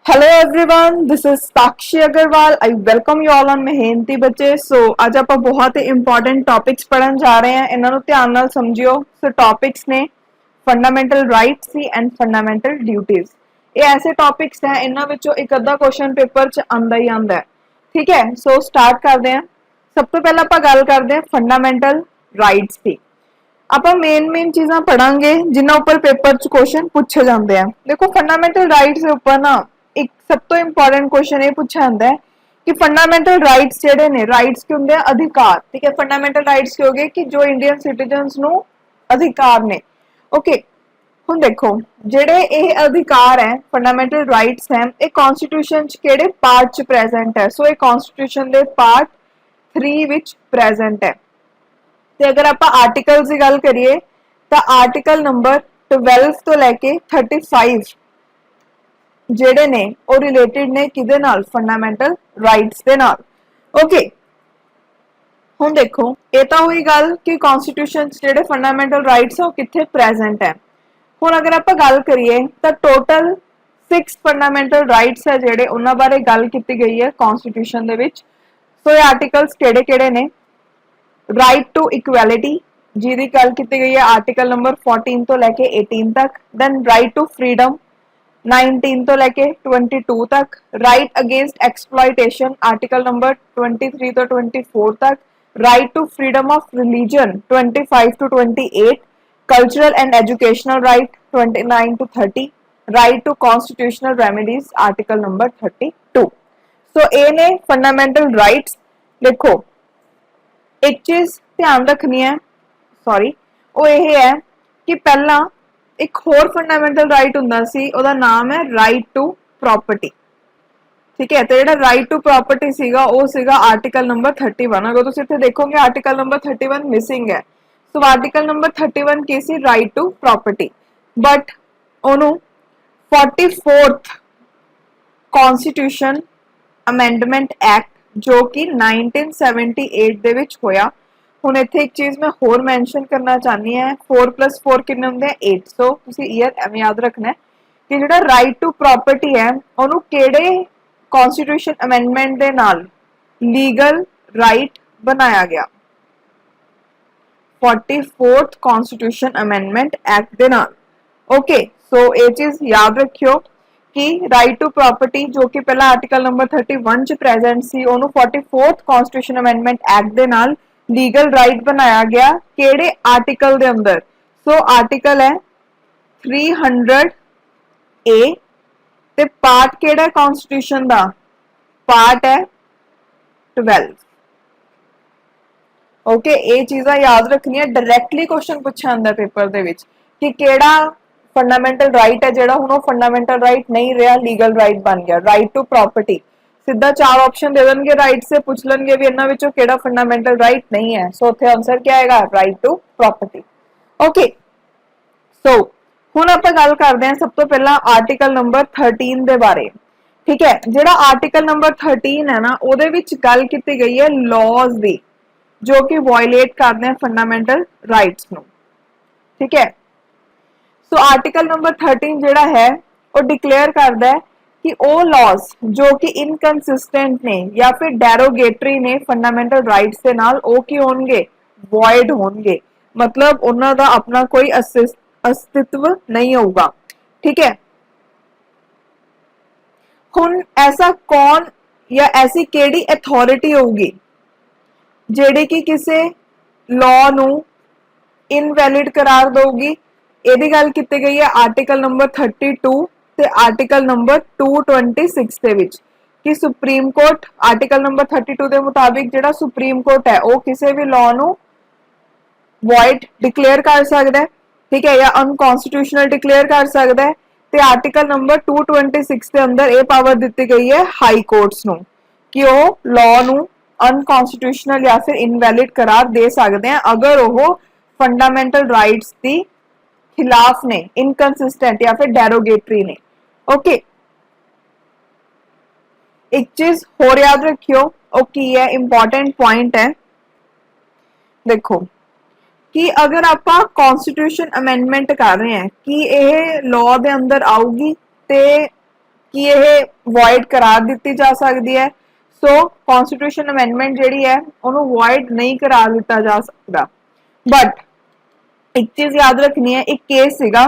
Hello everyone, this is Sakshi Agarwal. I welcome you all on मेहनती बच्चे। सो ਅੱਜ ਆਪਾਂ ਬਹੁਤ ਹੀ ਇੰਪੋਰਟੈਂਟ ਟੌਪਿਕਸ ਪੜਨ ਜਾ ਰਹੇ ਹਾਂ। ਇਹਨਾਂ ਨੂੰ ਧਿਆਨ ਨਾਲ ਸਮਝਿਓ। ਸੋ ਟੌਪਿਕਸ ਨੇ fundamental rights C and fundamental duties. ਇਹ ਐਸੇ ਟੌਪਿਕਸ ਹੈ, ਇਹਨਾਂ ਵਿੱਚੋਂ ਇੱਕ ਅੱਧਾ ਕੁਐਸਚਨ ਪੇਪਰ 'ਚ ਆਂਦਾ ਹੀ ਆਂਦਾ ਹੈ। ਠੀਕ ਹੈ, ਸੋ ਸਟਾਰਟ ਕਰਦੇ ਹਾਂ। ਸਭ ਤੋਂ ਪਹਿਲਾਂ ਆਪਾਂ ਗੱਲ ਕਰਦੇ ਹਾਂ ਫੰਡਾਮੈਂਟਲ ਰਾਈਟਸ ਦੀ। ਆਪਾਂ ਮੇਨ ਚੀਜ਼ਾਂ ਪੜਾਂਗੇ ਜਿਨ੍ਹਾਂ ਉੱਪਰ ਪੇਪਰ 'ਚ ਕੁਐਸਚਨ ਪੁੱਛੇ ਜਾਂਦੇ ਆ। ਦੇਖੋ, ਫੰਡਾਮੈਂਟਲ ਰਾਈਟਸ ਦੇ ਉੱਪਰ ਨਾ ਇੱਕ ਸਭ ਤੋਂ ਇੰਪੋਰਟੈਂਟ ਕੁਐਸਚਨ ਇਹ ਪੁੱਛਿਆ ਜਾਂਦਾ ਹੈ ਕਿ ਫੰਡਾਮੈਂਟਲ ਰਾਈਟਸ ਜਿਹੜੇ ਨੇ, ਰਾਈਟਸ ਕੀ ਹੁੰਦੇ ਆ? ਅਧਿਕਾਰ। ਠੀਕ ਹੈ, ਫੰਡਾਮੈਂਟਲ ਰਾਈਟਸ ਕੀ ਹੋਗੇ ਕਿ ਜੋ ਇੰਡੀਅਨ ਸਿਟੀਜ਼ਨਸ ਨੂੰ ਅਧਿਕਾਰ ਨੇ। ਓਕੇ, ਹੁਣ ਦੇਖੋ, ਜਿਹੜੇ ਇਹ ਅਧਿਕਾਰ ਹੈ, ਫੰਡਾਮੈਂਟਲ ਰਾਈਟਸ ਹੈ, ਇਹ ਕਨਸਟੀਟਿਊਸ਼ਨ 'ਚ ਕਿਹੜੇ ਪਾਰਟ 'ਚ ਪ੍ਰੈਜ਼ੈਂਟ ਹੈ? ਸੋ ਇਹ ਕਨਸਟੀਟਿਊਸ਼ਨ ਦੇ ਪਾਰਟ 3 ਵਿੱਚ ਪ੍ਰੈਜ਼ੈਂਟ ਹੈ। ਤੇ ਅਗਰ ਆਪਾਂ ਆਰਟੀਕਲਸ ਦੀ ਗੱਲ ਕਰੀਏ ਤਾਂ ਆਰਟੀਕਲ ਨੰਬਰ 12 ਤੋਂ ਲੈ ਕੇ 35 ਜਿਹੜੇ ਨੇ ਉਹ ਰਿਲੇਟਡ ਨੇ ਕਿਹਦੇ ਨਾਲ? ਫੰਡਾਮੈਂਟਲ ਰਾਈਟਸ ਦੇ ਨਾਲ। ਓਕੇ, ਹੁਣ ਦੇਖੋ, ਇਹ ਤਾਂ ਹੋਈ ਗੱਲ ਕਿ ਕਨਸਟੀਟਿਊਸ਼ਨ 'ਚ ਜਿਹੜੇ ਫੰਡਾਮੈਂਟਲ ਰਾਈਟਸ ਆ ਉਹ ਕਿੱਥੇ ਪ੍ਰੈਜ਼ੈਂਟ ਹੈ। ਹੁਣ ਅਗਰ ਆਪਾਂ ਗੱਲ ਕਰੀਏ ਤਾਂ ਟੋਟਲ 6 ਫੰਡਾਮੈਂਟਲ ਰਾਈਟਸ ਹੈ ਜਿਹੜੇ, ਉਹਨਾਂ ਬਾਰੇ ਗੱਲ ਕੀਤੀ ਗਈ ਹੈ ਕਨਸਟੀਟਿਊਸ਼ਨ ਦੇ ਵਿੱਚ। ਸੋ ਇਹ ਆਰਟੀਕਲਸ ਕਿਹੜੇ-ਕਿਹੜੇ ਨੇ? ਰਾਈਟ ਟੂ ਇਕੁਐਲਿਟੀ, ਜਿਹਦੀ ਗੱਲ ਕੀਤੀ ਗਈ ਹੈ ਆਰਟੀਕਲ ਨੰਬਰ 14 ਤੋਂ ਲੈ ਕੇ 18 ਤੱਕ। ਦੈਨ ਰਾਈਟ ਟੂ ਫਰੀडम 19 ਤੋਂ ਲੈ ਕੇ 22 ਤੱਕ। Right against exploitation article number 23 ਤੋਂ 24 ਤੱਕ। Right to freedom of religion 25 ਤੋਂ 28। ਕਲਚਰਲ ਐਂਡ ਐਜੂਕੇਸ਼ਨਲ ਰਾਈਟ 29 ਤੋਂ 30। Right to constitutional remedies article number 32। So ਇਹ ਨੇ ਫੰਡਾਮੈਂਟਲ ਰਾਈਟਸ। ਦੇਖੋ, एक चीज ध्यान रखनी है, सॉरी, वो ये है कि पहला एक होर फंडामेंटल राइट हुंदा सी, ओदा नाम है राइट टू प्रॉपर्टी। ठीक है, तो जेड़ा राइट टू प्रॉपर्टी सीगा वो सीगा आर्टिकल नंबर 31। अगर तुसीं इत्थे देखोगे आर्टिकल नंबर 31 मिसिंग है। सो आर्टिकल नंबर 31 की सी? Right to property. बट ओनू 44th कॉन्स्टिट्यूशन अमेंडमेंट एक्ट जो कि 1978 ਦੇ ਵਿੱਚ ਹੋਇਆ। ਹੁਣ ਇੱਥੇ ਇੱਕ ਚੀਜ਼ ਮੈਂ ਹੋਰ ਮੈਂਸ਼ਨ ਕਰਨਾ ਚਾਹਨੀ ਹੈ, 4+4 ਕਿੰਨੇ ਹੁੰਦੇ ਆ? 8। ਸੋ ਤੁਸੀਂ ਈਅਰ ਐਵੇਂ ਯਾਦ ਰੱਖਣਾ ਹੈ ਕਿ ਜਿਹੜਾ ਰਾਈਟ ਟੂ ਪ੍ਰਾਪਰਟੀ ਹੈ ਉਹਨੂੰ ਕਿਹੜੇ ਕਨਸਟੀਟਿਊਸ਼ਨ ਅਮੈਂਡਮੈਂਟ ਦੇ ਨਾਲ ਲੀਗਲ ਰਾਈਟ ਬਣਾਇਆ ਗਿਆ? 44th ਕਨਸਟੀਟਿਊਸ਼ਨ ਅਮੈਂਡਮੈਂਟ ਐਕਟ ਦੇ ਨਾਲ। ਓਕੇ, ਸੋ ਇਹ ਚੀਜ਼ ਯਾਦ ਰੱਖਿਓ कि राइट टू प्रॉपर्टी जो कि पहला आर्टिकल नंबर 31 च प्रेजेंट सी, ओनू 44th constitution amendment act they नाल लीगल राइट बनाया गया। केड़े आर्टिकल दे अंदर? सो आर्टिकल है 300 ए ते पार्ट केड़ा कॉन्स्टिट्यूशन दा? पार्ट है 12। ओके, ये चीज़ां याद रखनी है। डायरेक्टली क्वेश्चन पूछा जांदा पेपर दे विच कि केड़ा फंडामेंटल राइट है जेड़ा हुण फंडामेंटल राइट नहीं रहा, लीगल राइट बन गया। राइट टू प्रॉपर्टी सीधा 4 ऑप्शन दे देंगे, राइट से पूछ लेंगे भी इन्हां विचों केड़ा फंडामेंटल राइट नहीं है। सो उत्थे आंसर क्या आएगा? Right to property. Okay, so हुण आपां गल करदे हां सब तो पहला आर्टिकल नंबर 13 दे बारे। ठीक है, जेड़ा आर्टिकल नंबर 13 है ना, उहदे विच गल कीती गई है लॉज दी जो कि वायलेट करदे हैं फंडामेंटल राइट्स नूं। ठीक है, सो आर्टिकल नंबर 13 जेड़ा है वो डिक्लेयर करता है कि वो लॉज जो कि इनकंसिस्टेंट ने या फिर डेरोगेटरी ने फंडामेंटल राइट्स के नाल वो की होंगे? वॉइड होंगे। मतलब उन्हां दा अपना कोई अस्तित्व नहीं होगा। ठीक है, हुण ऐसा कौन या ऐसी केड़ी अथॉरिटी होगी जेड़ी कि किसी लॉ नू इनवैलिड करार दोगी? ਇਹਦੀ ਗੱਲ ਕੀਤੀ ਗਈ ਹੈ ਆਰਟੀਕਲ ਨੰਬਰ 32 ਤੇ ਆਰਟੀਕਲ ਨੰबर 226 ਦੇ ਵਿੱਚ ਕਿ ਸੁਪਰੀਮ ਕੋਰਟ ਆਰਟੀਕਲ ਨੰबर 32 ਦੇ ਮੁਤਾਬਿਕ ਜਿਹੜਾ ਸੁਪਰੀਮ ਕੋਰਟ ਹੈ ਉਹ ਕਿਸੇ ਵੀ ਲਾਅ ਨੂੰ ਵॉइड डिक्लेयर कर सकता है। ठीक है, या अनकॉन्स्टिट्यूशनल डिक्लेयर कर सकता है। ਤੇ ਆਰਟੀਕਲ ਨੰबर 226 ਦੇ ਅੰਦਰ ਇਹ ਪਾਵਰ ਦਿੱਤੀ ਗਈ ਹੈ ਹਾਈ ਕੋਰਟਸ ਨੂੰ ਕਿ ਉਹ ਲਾਅ ਨੂੰ ਅਨਕॉन्स्टिट्यूशनल ਜਾਂ ਫਿਰ ਇਨਵੈਲਿਡ करार दे सकते हैं अगर वो फंडामेंटल राइट्स ਦੀ खिलाफ ने, इनकंसिस्टेंट या फिर डेरोगेटरी ने। ओके, एक चीज होर याद रखियो, वो की है इंपॉर्टेंट पॉइंट है। देखो कि अगर आप कॉन्स्टिट्यूशन अमेंडमेंट कर रहे हैं कि यह लॉ दे अंदर आऊगी ते कि यह वॉइड करार दी जा सकती है। सो कॉन्स्टिट्यूशन अमेंडमेंट जिहड़ी है उन्होंने वॉइड नहीं करार दिता जा सकता। बट एक चीज याद रखनी है, एक केस सीगा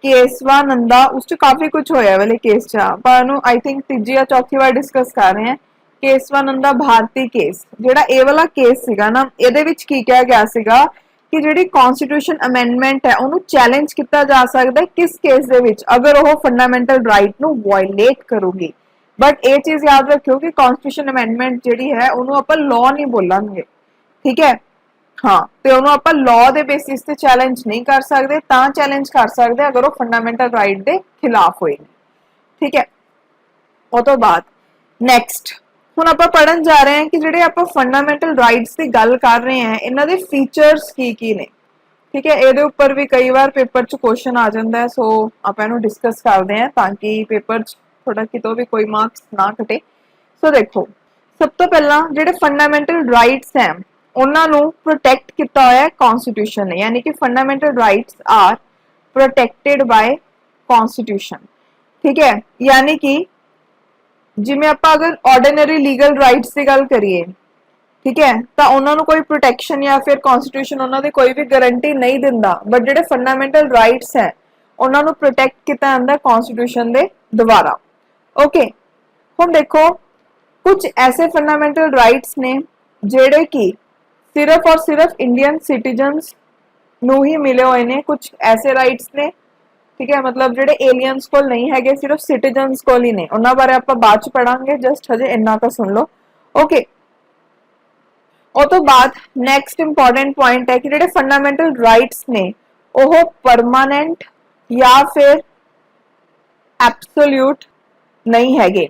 केसवानंदा, उस काफी कुछ होया वाले केस च पर आई थिंक तीजी या चौथी बार डिस्कस कर रहे हैं। केसवानंदा भारती केस जिहड़ा ए वाला केस सीगा ना, ਇਹਦੇ ਵਿੱਚ ਕੀ ਕਿਹਾ ਗਿਆ ਸੀਗਾ कि ਜਿਹੜੀ कॉन्स्टिट्यूशन अमेंडमेंट है ਉਹਨੂੰ चैलेंज किया जा सकता है किस केस ਦੇ ਵਿੱਚ, अगर ਉਹ फंडामेंटल राइट ਨੂੰ वायलेट करूगी। बट ये चीज याद रखियो कि कॉन्स्टिट्यूशन अमेंडमेंट ਜਿਹੜੀ है ਉਹਨੂੰ ਆਪਾਂ लॉ नहीं बोलांगे, ठीक है। हाँ, तो ਉਹਨੂੰ ਆਪਾਂ लॉ ਦੇ बेसिस ਤੇ चैलेंज नहीं कर सकते, ਤਾਂ चैलेंज कर सकते अगर वो फंडामेंटल राइट ਦੇ खिलाफ होएगी, ठीक है। ਉਹ ਤੋਂ ਬਾਅਦ ਨੈਕਸਟ ਹੁਣ ਆਪਾਂ ਪੜਨ ਜਾ ਰਹੇ ਹਾਂ ਕਿ ਜਿਹੜੇ ਆਪਾਂ ਫੰਡਾਮੈਂਟਲ ਰਾਈਟਸ ਦੀ ਗੱਲ ਕਰ ਰਹੇ ਹਾਂ ਇਹਨਾਂ ਦੇ ਫੀਚਰਸ ਕੀ ਨੇ, ਠੀਕ ਹੈ। ਇਹਦੇ ਉੱਪਰ ਵੀ ਕਈ ਵਾਰ ਪੇਪਰ 'ਚ ਕੁਐਸਚਨ ਆ ਜਾਂਦਾ ਹੈ, ਸੋ ਆਪਾਂ ਇਹਨੂੰ ਡਿਸਕਸ ਕਰਦੇ ਹਾਂ ਤਾਂ ਕਿ ਪੇਪਰ 'ਚ ਥੋੜਾ ਕਿਤੋਂ ਵੀ ਕੋਈ ਮਾਰਕਸ ਨਾ ਘਟੇ। ਸੋ ਦੇਖੋ, ਸਭ ਤੋਂ ਪਹਿਲਾਂ ਜਿਹੜੇ ਫੰਡਾਮੈਂਟਲ ਰਾਈਟਸ ਹੈ ਉਹਨਾਂ ਨੂੰ ਪ੍ਰੋਟੈਕਟ ਕੀਤਾ ਹੋਇਆ ਹੈ ਕਨਸਟੀਟਿਊਸ਼ਨ ਨੇ, ਯਾਨੀ ਕਿ fundamental rights are protected by constitution, ठीक है। यानी कि जिमें आप अगर ऑर्डिनरी लीगल राइट्स की गल करिए, ठीक है, तो उन्होंने कोई प्रोटेक्शन या फिर कॉन्स्टिट्यूशन उन्होंने कोई भी गारंटी नहीं दिंदा। बट जो फंडामेंटल राइट्स है उन्होंने प्रोटेक्ट किया जाता है कॉन्स्टिट्यूशन के द्वारा। ओके, हुण देखो कुछ ऐसे फंडामेंटल राइट्स ने जेड़े कि सिर्फ और सिर्फ इंडियन सिटीजनस नूं ही मिले हुए ने, कुछ ऐसे राइट्स ने, ठीक है, मतलब जेडे एलियंस को नहीं है, सिर्फ सिटीजनस को ही ने, उन्होंने बारे आप बाद च पढ़ांगे, जस्ट हजे इन्ना तो सुन लो। ओके, और तो बाद नैक्सट इंपॉर्टेंट पॉइंट है कि जेडे फंडामेंटल राइट्स ने वो परमानेंट या फिर एब्सोल्यूट नहीं हैगे,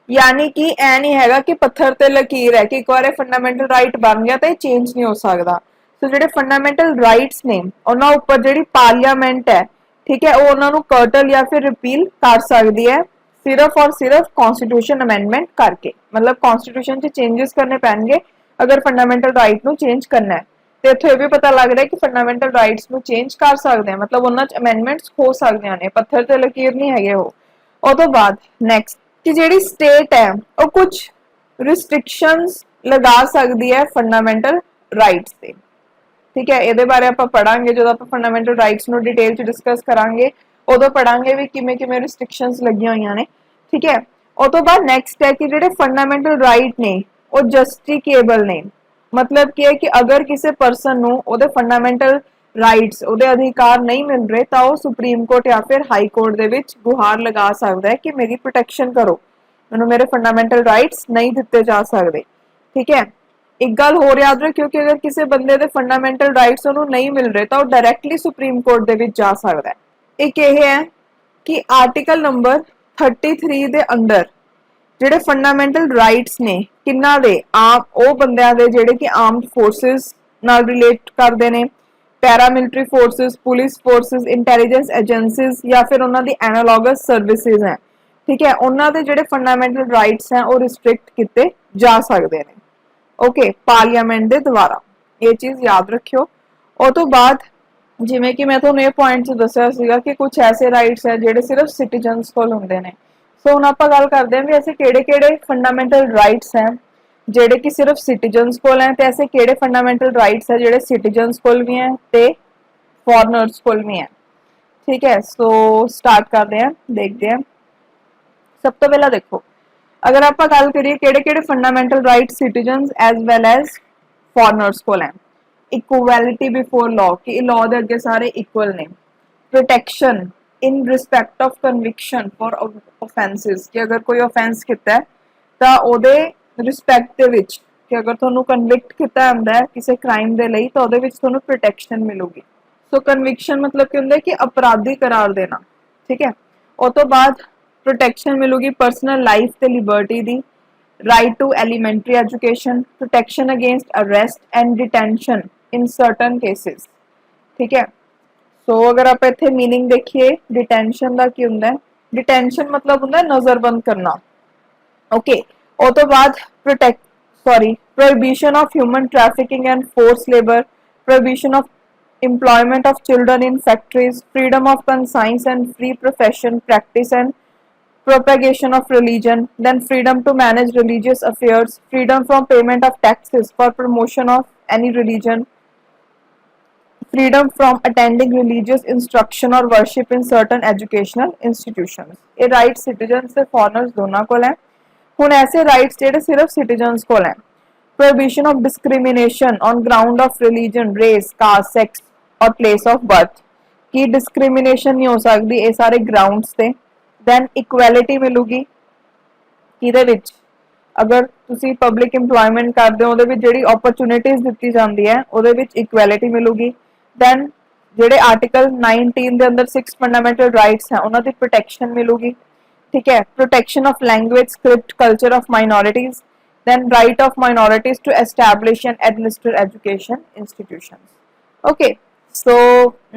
यानी कि ऐ नहीं हैगा कि पत्थर ते लकीर है कि एक बार फंडामेंटल राइट बन गया तो चेंज नहीं हो सकता। तो जेडे फंडामेंटल राइट्स ने उन्होंने उपर जी पार्लियामेंट है, ठीक है, वो उन्होंने कर्टल या फिर रिपील कर सकती है सिर्फ और सिर्फ कॉन्स्टिट्यूशन अमेंडमेंट करके। मतलब कॉन्स्टिट्यूशन च चेंजेस करने पैणगे अगर फंडामेंटल राइट नूं चेंज करना है। तो इत्थों भी पता लग रहा है कि फंडामेंटल राइट्स नूं चेंज कर सकते हैं, मतलब उन्हां च अमेंडमेंट्स हो सकदियां ने, पत्थर ते लकीर नहीं हैगे वो। और तो बाद नैक्सट कि जिहड़ी स्टेट है वो कुछ रिस्ट्रिक्शंस लगा सकती है फंडामेंटल राइट्स से, ठीक है। ये बारे आप पढ़ांगे जो आप फंडामेंटल राइट्स नो डिटेल च डिस्कस करांगे, उदों पढ़ांगे भी किमें किमें रिस्ट्रिक्शंस लगियां होईयां ने, ठीक है। और तो बाद नैक्सट है कि जेडे फंडामेंटल राइट ने वो जस्टिकेबल ने, मतलब कि है कि अगर किसी परसन नूं ओदे फंडामेंटल राइट्स ओदे अधिकार नहीं मिल रहे तो वो सुप्रीम कोर्ट या फिर हाई कोर्ट दे विच गुहार लगा सकता है कि मेरी प्रोटेक्शन करो, मैनूं मेरे फंडामेंटल राइट्स नहीं दिते जा सकते, ठीक है। एक गल होर याद रखियो कि अगर किसी बंदे दे फंडामेंटल राइट्स उन्होंने नहीं मिल रहे तो डायरैक्टली सुप्रीम कोर्ट दे विच जा सकता है। एक यह है कि आर्टिकल नंबर 33 दे अंदर जेडे फंडामेंटल राइट्स ने किन्ना दे आम वो बंदियां दे जेडे कि आर्म्ड फोर्सेस नाल रिलेट करते हैं, paramilitary forces, police forces, intelligence agencies या फिर उन्हां दी एनालॉगस सर्विसेज हैं, ठीक है, उन्हां दे जेडे फंडामेंटल राइट्स हैं वो रिस्ट्रिक्ट किए जा सकते हैं, ओके, पार्लियामेंट के द्वारा। ये चीज़ याद रखियो। और तो बाद जिमें कि मैं तुहानूं ये पॉइंट दस्सिया सीगा कि कुछ ऐसे राइट्स है जेडे सिर्फ सिटीजनस कोल हुंदे ने। सो हुण आपां गल करदे हां भी ऐसे किहड़े-किहड़े फंडामेंटल राइट्स हैं जेडे कि सिर्फ सिटीजनस कोल हैं, ते ऐसे किहड़े फंडामेंटल राइट्स है जेडे सिटीजनस कोल भी हैं ते फॉरनर्स कोल भी हैं, ठीक है। सो स्टार्ट करते हैं, देखते हैं। सब तो पहला देखो, अगर आप गल करिए किहड़े-किहड़े fundamental right citizens as well as foreigners कोल हैं। इक्वलिटी बिफोर लॉ कि लॉ दे अगे सारे इक्वल ने। Protection in respect of conviction for offences कि अगर कोई ऑफेंस किया है तो ओदे रिस्पेक्ट दे विच कि अगर तुहानूं कन्विक्ट किया जाता है किसी क्राइम दे लई तो ओदे विच तुहानूं प्रोटेक्शन मिलूगी। सो कन्विक्शन मतलब कि हुंदा है कि अपराधी करार देना, ठीक है। और तो बाद प्रोटेक्शन मिलूगी पर्सनल लाइफ ते लिबर्टी दी, right to elementary education, protection against arrest and detention in certain cases, ठीक है। सो अगर आप इत्थे मीनिंग देखिए डिटेंशन का की हुंदा है, डिटेंशन मतलब हुंदा है नजरबंद करना, ओके। और तो बाद prohibition of human trafficking and force labour, prohibition of employment of children in factories, freedom of conscience and free profession practice and propagation of religion, then freedom to manage religious affairs, freedom from payment of taxes for promotion of any religion, freedom from attending religious instruction or worship in certain educational institutions। ये right citizen से foreigners दोनों को है। ਹੁਣ ऐसे rights ਜਿਹੜੇ सिर्फ citizens को है। prohibition of discrimination on ground of religion, race, caste, sex और place of birth की discrimination नहीं हो सकती ये सारे grounds ਤੇ। then equality ਮਿਲੂਗੀ ਕਿਹਦੇ ਵਿੱਚ ਅਗਰ ਤੁਸੀਂ ਪਬਲਿਕ ਇੰਪਲੋਇਮੈਂਟ ਕਰਦੇ ਹੋ ਉਹਦੇ ਵਿੱਚ ਜਿਹੜੀ ਓਪਰਚੁਨਿਟੀਜ਼ ਦਿੱਤੀ ਜਾਂਦੀ ਹੈ ਉਹਦੇ ਵਿੱਚ ਇਕੁਐਲਿਟੀ ਮਿਲੂਗੀ। ਦੈਨ ਜਿਹੜੇ ਆਰਟੀਕਲ 19 ਦੇ ਅੰਦਰ 6 ਫੰਡਾਮੈਂਟਲ ਰਾਈਟਸ ਹੈ ਉਹਨਾਂ ਦੀ ਪ੍ਰੋਟੈਕਸ਼ਨ ਮਿਲੂਗੀ। ठीक है, protection of language, script, culture of minorities, then right of minorities to establish and administer education institutions। okay, so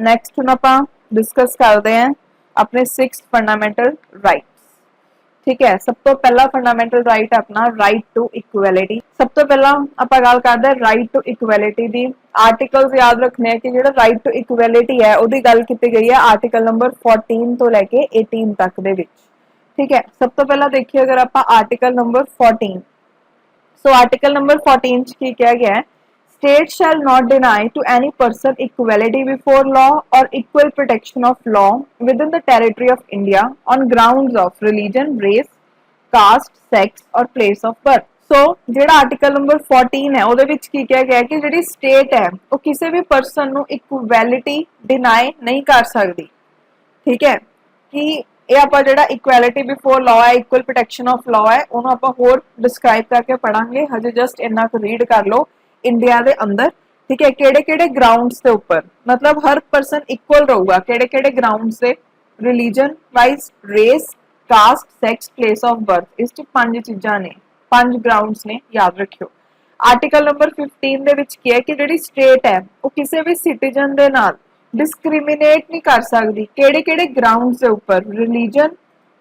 next ਹੁਣ ਆਪਾਂ डिस्कस करते हैं अपने 6 फंडामेंटल राइट्स। ठीक है, सब तो पहला फंडामेंटल राइट है अपना राइट टू इक्वलिटी। सब तो पहला ਆਪਾਂ ਗੱਲ ਕਰਦੇ ਹਾਂ right to equality the. Articles ਯਾਦ ਰੱਖਣੇ ਹੈ ਕਿ ਜਿਹੜਾ ਰਾਈਟ ਟੂ ਇਕੁਐਲਿਟੀ ਹੈ ਉਹਦੀ ਗੱਲ ਕੀਤੀ ਗਈ ਹੈ ਆਰਟੀਕਲ ਨੰਬਰ 14 ਤੋਂ ਲੈ ਕੇ 18 ਤੱਕ ਦੇ ਵਿੱਚ। ठीक है, सब तो पहला देखिए अगर आप article number 14, so article number 14 की क्या गया है, state shall not deny to any person equality before law और equal protection of law within the territory of India on grounds of religion, race, caste, sex और place of birth. सो ਜਿਹੜਾ article number 14 ਹੈ ਉਹਦੇ ਵਿੱਚ ਕੀ ਕਿਹਾ ਗਿਆ ਹੈ ਕਿ ਜਿਹੜੀ ਸਟੇਟ ਹੈ ਉਹ ਕਿਸੇ ਵੀ ਪਰਸਨ ਨੂੰ ਇਕੁਐਲਿਟੀ ਡਿਨਾਈ ਨਹੀਂ ਕਰ ਸਕਦੀ। ਠੀਕ ਹੈ, ਕਿ ਇਹ ਆਪਾਂ ਜਿਹੜਾ ਇਕੁਐਲਿਟੀ ਬਿਫੋਰ ਲਾਅ ਹੈ, ਇਕੁਅਲ ਪ੍ਰੋਟੈਕਸ਼ਨ ਆਫ ਲਾਅ ਹੈ, ਉਹਨੂੰ ਆਪਾਂ ਹੋਰ ਡਿਸਕ੍ਰਾਈਬ ਕਰਕੇ ਪੜਾਂਗੇ। ਹਜੇ ਜਸਟ ਇੰਨਾ ਕੁ ਰੀਡ ਕਰ ਲਓ ਇੰਡੀਆ ਦੇ ਅੰਦਰ। ਠੀਕ ਹੈ, ਕਿਹੜੇ ਕਿਹੜੇ ਗਰਾਊਂਡਸ ਦੇ ਉੱਪਰ ਮਤਲਬ ਹਰ ਪਰਸਨ ਇਕੁਅਲ ਰਹੂਗਾ, ਕਿਹੜੇ ਕਿਹੜੇ ਗਰਾਊਂਡਸ ਦੇ, religion wise, race, caste, sex, place of birth. ਇਸ ਚ 5 ਚੀਜ਼ਾਂ ਨੇ, 5 ਗਰਾਊਂਡਸ ਨੇ, ਯਾਦ ਰੱਖਿਓ। ਆਰਟੀਕਲ ਨੰਬਰ 15 ਦੇ ਵਿੱਚ ਕੀ ਹੈ ਕਿ ਜਿਹੜੀ ਸਟੇਟ ਹੈ ਉਹ ਕਿਸੇ ਵੀ ਸਿਟੀਜ਼ਨ ਦੇ ਨਾਲ डिस्क्रिमिनेट नहीं कर सकती केड़े केड़े ग्राउंड्स के ऊपर, religion,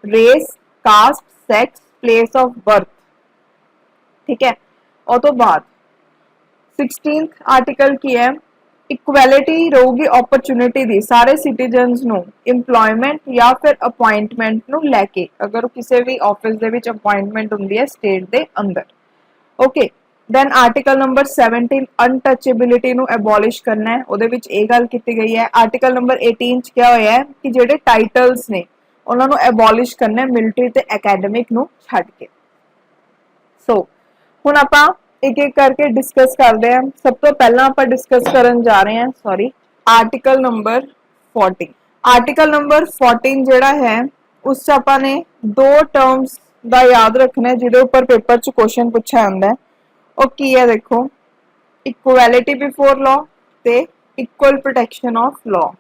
race, caste, sex, place of birth. ठीक है, और तो बाद 16th आर्टिकल की है इक्वैलिटी रहूगी अपॉर्चुनिटी दी सारे सिटीजन्स नु एम्प्लॉयमेंट या फिर अपॉइंटमेंट नु लेके, अगर किसी भी ऑफिस दे विच अपॉइंटमेंट हुंदी है स्टेट दे अंदर। Okay, then article number 17 untouchability ਨੂੰ ਐਬੋਲਿਸ਼ ਕਰਨਾ ਹੈ, ਉਹਦੇ ਵਿੱਚ ਇਹ ਗੱਲ ਕੀਤੀ ਗਈ ਹੈ। ਆਰਟੀਕਲ ਨੰਬਰ 18 ਚ ਕਿਹਾ ਹੋਇਆ ਹੈ ਕਿ ਜਿਹੜੇ ਟਾਈਟਲਸ ਨੇ ਉਹਨਾਂ ਨੂੰ ਐਬੋਲਿਸ਼ ਕਰਨਾ ਹੈ ਮਿਲਟਰੀ ਤੇ ਅਕੈਡਮਿਕ ਨੂੰ ਛੱਡ ਕੇ। ਸੋ ਹੁਣ ਆਪਾਂ ਇੱਕ ਇੱਕ ਕਰਕੇ ਡਿਸਕਸ ਕਰਦੇ ਹਾਂ। ਸਭ ਤੋਂ ਪਹਿਲਾਂ ਆਪਾਂ ਡਿਸਕਸ ਕਰਨ ਜਾ ਰਹੇ ਹਾਂ ਆਰਟੀਕਲ ਨੰਬਰ 14। ਆਰਟੀਕਲ ਨੰਬਰ 14 ਜਿਹੜਾ ਹੈ ਉਸ ਚ ਆਪਾਂ ਨੇ ਦੋ ਟਰਮਸ ਦਾ ਯਾਦ ਰੱਖਣਾ ਹੈ ਜਿਹਦੇ ਉੱਪਰ ਪੇਪਰ ਚ ਕੁਐਸਚਨ ਪੁੱਛਿਆ ਜਾਂਦਾ ਹੈ। ਉਹ ਕੀ ਹੈ ਦੇਖੋ, ਇਕੁਐਲਿਟੀ ਬਿਫੋਰ ਲਾਅ ਤੇ equal protection of law.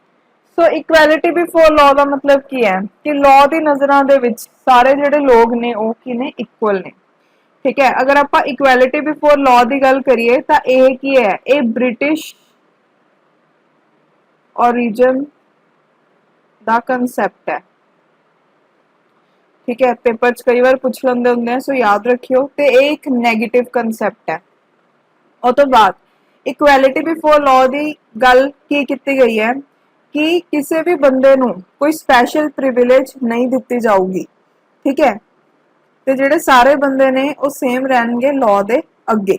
So equality before law ਦਾ ਮਤਲਬ ਕੀ ਹੈ ਕਿ ਲਾਅ ਦੀ ਨਜ਼ਰਾਂ ਦੇ ਵਿੱਚ ਸਾਰੇ ਜਿਹੜੇ ਲੋਕ ਨੇ ਉਹ ਕੀ ਨੇ, ਇਕੁਅਲ ਨੇ। ਠੀਕ ਹੈ, ਅਗਰ ਆਪਾਂ ਇਕੁਐਲਿਟੀ ਬਿਫੋਰ ਲਾਅ ਦੀ ਗੱਲ ਕਰੀਏ ਤਾਂ ਇਹ ਕੀ ਹੈ, ਇਹ ਬ੍ਰਿਟਿਸ਼ origin ਦਾ ਕਨਸੈਪਟ ਹੈ। ठीक है, पेपर च कई बार पूछ लेंदे हुंदे हैं, सो याद रखियो। ते एक नेगेटिव कंसैप्ट है। और तो बाद इक्वैलिटी बिफोर लॉ दी गल की कीती गई है कि किसी भी बंदे नू कोई स्पैशल प्रिविलेज नहीं दिती जाऊगी। ठीक है, ते जेडे सारे बंदे ने वो सेम रहणगे लॉ दे अगे।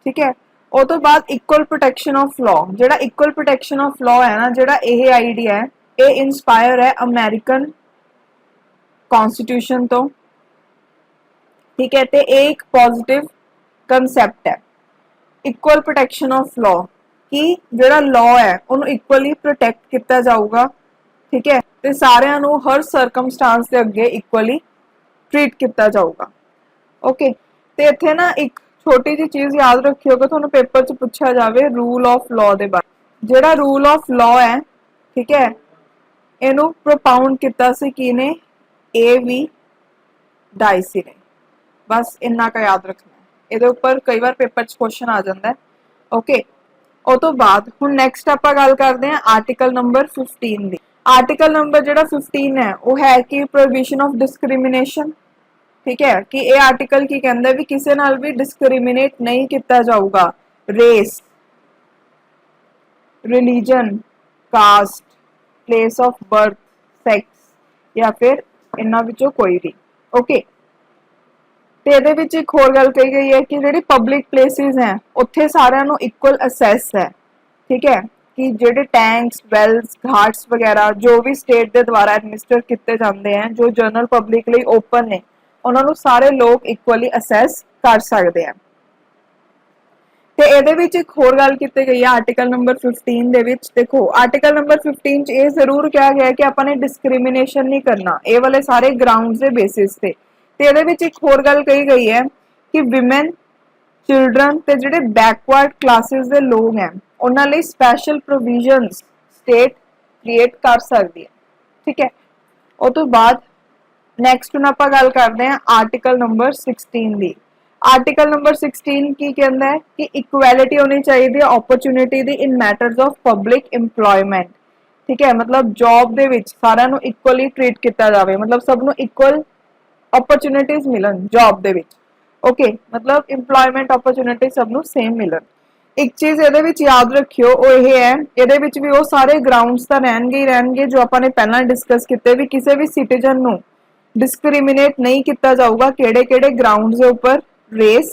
ठीक है, और तो बाद इक्वल प्रोटेक्शन ऑफ लॉ, जेड़ा इक्वल प्रोटेक्शन ऑफ लॉ है ना, जेड़ा ये आइडिया है ये इंस्पायर है अमेरिकन कॉन्स्टिट्यूशन तो। ठीक है, ते एक पॉजिटिव कंसैप्ट है इक्वल प्रोटेक्शन ऑफ लॉ कि जेड़ा लॉ है उन्होंने इक्वली प्रोटेक्ट किया जाऊगा। ठीक है, ते सारियां नू हर सरकमस्टांस के अगे इक्वली ट्रीट किया जाऊगा। ओके, ते इत्थे ना एक छोटी जी चीज याद रखियो कि तुहानू पेपर च पूछा जावे रूल ऑफ लॉ दे बारे। जेड़ा रूल ऑफ लॉ है, ठीक है, इनू प्रोपाउंड किया सी किने, ए.वी. डाइसी ने। बस इन्ना का याद रखना है, ਇਹਦੇ ਉੱਪਰ ਕਈ ਵਾਰ ਪੇਪਰ 'ਚ ਕੁਐਸਚਨ ਆ ਜਾਂਦਾ ਹੈ। ਓਕੇ, ਉਹ ਤੋਂ ਬਾਅਦ ਹੁਣ ਨੈਕਸਟ ਆਪਾਂ ਗੱਲ ਕਰਦੇ ਹਾਂ ਆਰਟੀਕਲ ਨੰਬਰ 15 ਦੀ। ਆਰਟੀਕਲ ਨੰਬਰ ਜਿਹੜਾ 15 ਹੈ ਉਹ ਹੈ ਕਿ ਪ੍ਰੋਹਿਬਿਸ਼ਨ ਆਫ ਡਿਸਕ੍ਰਿਮੀਨੇਸ਼ਨ। ਠੀਕ ਹੈ, ਕਿ ਇਹ ਆਰਟੀਕਲ ਕੀ ਕਹਿੰਦਾ ਵੀ ਕਿਸੇ ਨਾਲ ਵੀ ਡਿਸਕ੍ਰਿਮੀਨੇਟ ਨਹੀਂ ਕੀਤਾ ਜਾਊਗਾ race, religion, caste, place of birth, sex या फिर इन्हां विचों कोई भी। ओके, ਤੇ ਇਹਦੇ ਵਿੱਚ ਇੱਕ ਹੋਰ ਗੱਲ ਕਹੀ ਗਈ ਹੈ ਕਿ ਜਿਹੜੀ ਪਬਲਿਕ ਪਲੇਸਿਸ ਹੈ ਉੱਥੇ ਸਾਰਿਆਂ ਨੂੰ ਇਕੁਅਲ ਅਸੈਸ ਹੈ। ਠੀਕ ਹੈ, ਕਿ ਜਿਹੜੇ ਟੈਂਕਸ, ਵੈਲਸ, ਘਾਟਸ ਵਗੈਰਾ ਜੋ ਵੀ ਸਟੇਟ ਦੇ ਦੁਆਰਾ ਐਡਮਿਨਿਸਟਰ ਕੀਤੇ ਜਾਂਦੇ ਹੈ, ਜੋ ਜਨਰਲ ਪਬਲਿਕ ਲਈ ਓਪਨ ਨੇ, ਉਹਨਾਂ ਨੂੰ ਸਾਰੇ ਲੋਕ ਇਕੁਅਲੀ ਅਸੈਸ ਕਰ ਸਕਦੇ ਆ। ਤੇ ਇਹਦੇ ਵਿੱਚ ਇੱਕ ਹੋਰ ਗੱਲ ਕੀਤੀ ਗਈ ਹੈ ਆਰਟੀਕਲ ਨੰਬਰ 15 ਦੇ ਵਿੱਚ। ਦੇਖੋ ਆਰਟੀਕਲ ਨੰਬਰ 15 ਚ ਇਹ ਜ਼ਰੂਰ ਕਿਹਾ ਗਿਆ ਕਿ ਆਪਾਂ ਨੇ ਡਿਸਕ੍ਰਿਮੀਨੇਸ਼ਨ ਨਹੀਂ ਕਰਨਾ, ਇਹ ਵਾਲੇ ਸਾਰੇ ਗਰਾਊਂਡਸ ਦੇ ਬੇਸਿਸ ਤੇ। ਤੇ ਇਹਦੇ ਵਿੱਚ ਇੱਕ ਹੋਰ ਗੱਲ ਕਹੀ ਗਈ ਹੈ ਕਿ ਵਿਮਨ, ਚਿਲਡਰਨ ਤੇ ਜਿਹੜੇ ਬੈਕਵਰਡ ਕਲਾਸਿਸ ਦੇ ਲੋਕ ਹੈ ਉਹਨਾਂ ਲਈ ਸਪੈਸ਼ਲ ਪ੍ਰੋਵੀਜ਼ਨਸ ਸਟੇਟ ਕ੍ਰੀਏਟ ਕਰ ਸਕਦੀ ਹੈ। ਠੀਕ ਹੈ, ਉਹ ਤੋਂ ਬਾਅਦ ਨੈਕਸਟ ਹੁਣ ਆਪਾਂ ਗੱਲ ਕਰਦੇ ਹਾਂ ਆਰਟੀਕਲ ਨੰਬਰ 16 ਦੀ। ਆਰਟੀਕਲ ਨੰਬਰ 16 ਕੀ ਕਹਿੰਦਾ ਹੈ ਕਿ ਇਕੁਐਲਿਟੀ ਹੋਣੀ ਚਾਹੀਦੀ ਹੈ opportunity the in matters of public employment. ਠੀਕ ਹੈ, ਮਤਲਬ ਜੌਬ ਦੇ ਵਿੱਚ ਸਾਰਿਆਂ ਨੂੰ ਇਕੁਅਲੀ ਟ੍ਰੀਟ ਕੀਤਾ ਜਾਵੇ, ਮਤਲਬ ਸਭ ਨੂੰ ਇਕੁਅਲ ਓਪਰਚੁਨਿਟੀਜ਼ ਮਿਲਣ ਜੌਬ ਦੇ ਵਿੱਚ। ਓਕੇ, ਮਤਲਬ ਇੰਪਲੋਇਮੈਂਟ ਓਪਰਚੁਨਿਟੀ ਸਭ ਨੂੰ ਸੇਮ ਮਿਲਣ। ਇੱਕ ਚੀਜ਼ ਇਹਦੇ ਵਿੱਚ ਯਾਦ ਰੱਖਿਓ ਉਹ ਇਹ ਹੈ, ਇਹਦੇ ਵਿੱਚ ਵੀ ਉਹ ਸਾਰੇ ਗਰਾਊਂਡਸ ਤਾਂ ਰਹਿਣਗੇ ਹੀ ਰਹਿਣਗੇ ਜੋ ਆਪਾਂ ਨੇ ਪਹਿਲਾਂ ਡਿਸਕਸ ਕੀਤੇ, ਵੀ ਕਿਸੇ ਵੀ ਸਿਟੀਜ਼ਨ ਨੂੰ ਡਿਸਕ੍ਰਿਮੀਨੇਟ ਨਹੀਂ ਕੀਤਾ ਜਾਊਗਾ ਕਿਹੜੇ ਕਿਹੜੇ ਗਰਾਊਂਡਸ ਦੇ ਉੱਪਰ, race,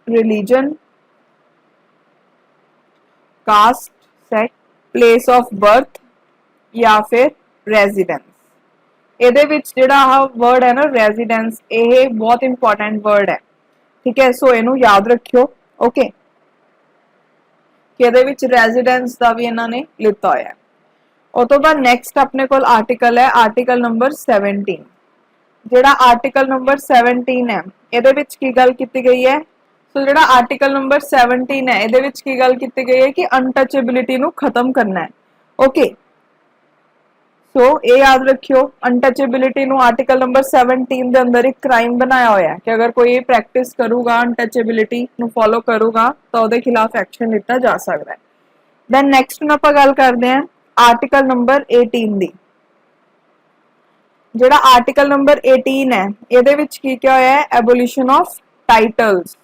religion, caste, sex, place of birth या फिर रेजिडेंस। ਇਹਦੇ ਵਿੱਚ ਜਿਹੜਾ ਆਹ ਵਰਡ ਹੈ ਨਾ ਰੈਜ਼ੀਡੈਂਸ, ਇਹ ਬਹੁਤ ਇੰਪੋਰਟੈਂਟ ਵਰਡ ਹੈ। ਠੀਕ ਹੈ, ਸੋ ਇਹਨੂੰ ਯਾਦ ਰੱਖਿਓ। ਓਕੇ, ਕਿ ਇਹਦੇ ਵਿੱਚ ਰੈਜ਼ੀਡੈਂਸ ਦਾ ਵੀ ਇਹਨਾਂ ਨੇ ਲਿੱਤਾ ਹੋਇਆ ਹੈ। ਉਸ ਤੋਂ ਬਾਅਦ ਨੈਕਸਟ ਆਪਣੇ ਕੋਲ ਆਰਟੀਕਲ ਹੈ ਆਰਟੀਕਲ ਨੰਬਰ 17। ਜਿਹੜਾ ਆਰਟੀਕਲ ਨੰਬਰ 17 ਹੈ ਇਹਦੇ ਵਿੱਚ ਕੀ ਗੱਲ ਕੀਤੀ ਗਈ ਹੈ, ਸੋ ਜਿਹੜਾ ਆਰਟੀਕਲ ਨੰਬਰ 17 ਹੈ ਇਹਦੇ ਵਿੱਚ ਕੀ ਗੱਲ ਕੀਤੀ ਗਈ ਹੈ ਕਿ ਅਨਟਚੇਬਿਲਿਟੀ ਨੂੰ ਖਤਮ ਕਰਨਾ ਹੈ। ਓਕੇ, ਸੋ ਇਹ ਯਾਦ ਰੱਖਿਓ ਅਨਟਚੇਬਿਲਿਟੀ ਨੂੰ ਆਰਟੀਕਲ ਨੰਬਰ 17 ਦੇ ਅੰਦਰ ਇੱਕ ਕ੍ਰਾਈਮ ਬਣਾਇਆ ਹੋਇਆ ਹੈ ਕਿ ਅਗਰ ਕੋਈ ਇਹ ਪ੍ਰੈਕਟਿਸ ਕਰੂਗਾ, ਅਨਟਚੇਬਿਲਿਟੀ ਨੂੰ ਫੋਲੋ ਕਰੂਗਾ ਤਾਂ ਉਹਦੇ ਖਿਲਾਫ ਐਕਸ਼ਨ ਲਿੱਤਾ ਜਾ ਸਕਦਾ ਹੈ। ਦੈਨ ਨੈਕਸਟ ਨੂੰ ਆਪਾਂ ਗੱਲ ਕਰਦੇ ਹਾਂ ਆਰਟੀਕਲ ਨੰਬਰ 18 ਦੀ। ਜਿਹੜਾ ਆਰਟੀਕਲ ਨੰਬਰ 18 ਹੈ ਇਹਦੇ ਵਿੱਚ ਕੀ ਕਿਹਾ ਹੋਇਆ ਹੈ, ਐਬੋਲਿਸ਼ਨ ਆਫ ਟਾਈਟਲਸ।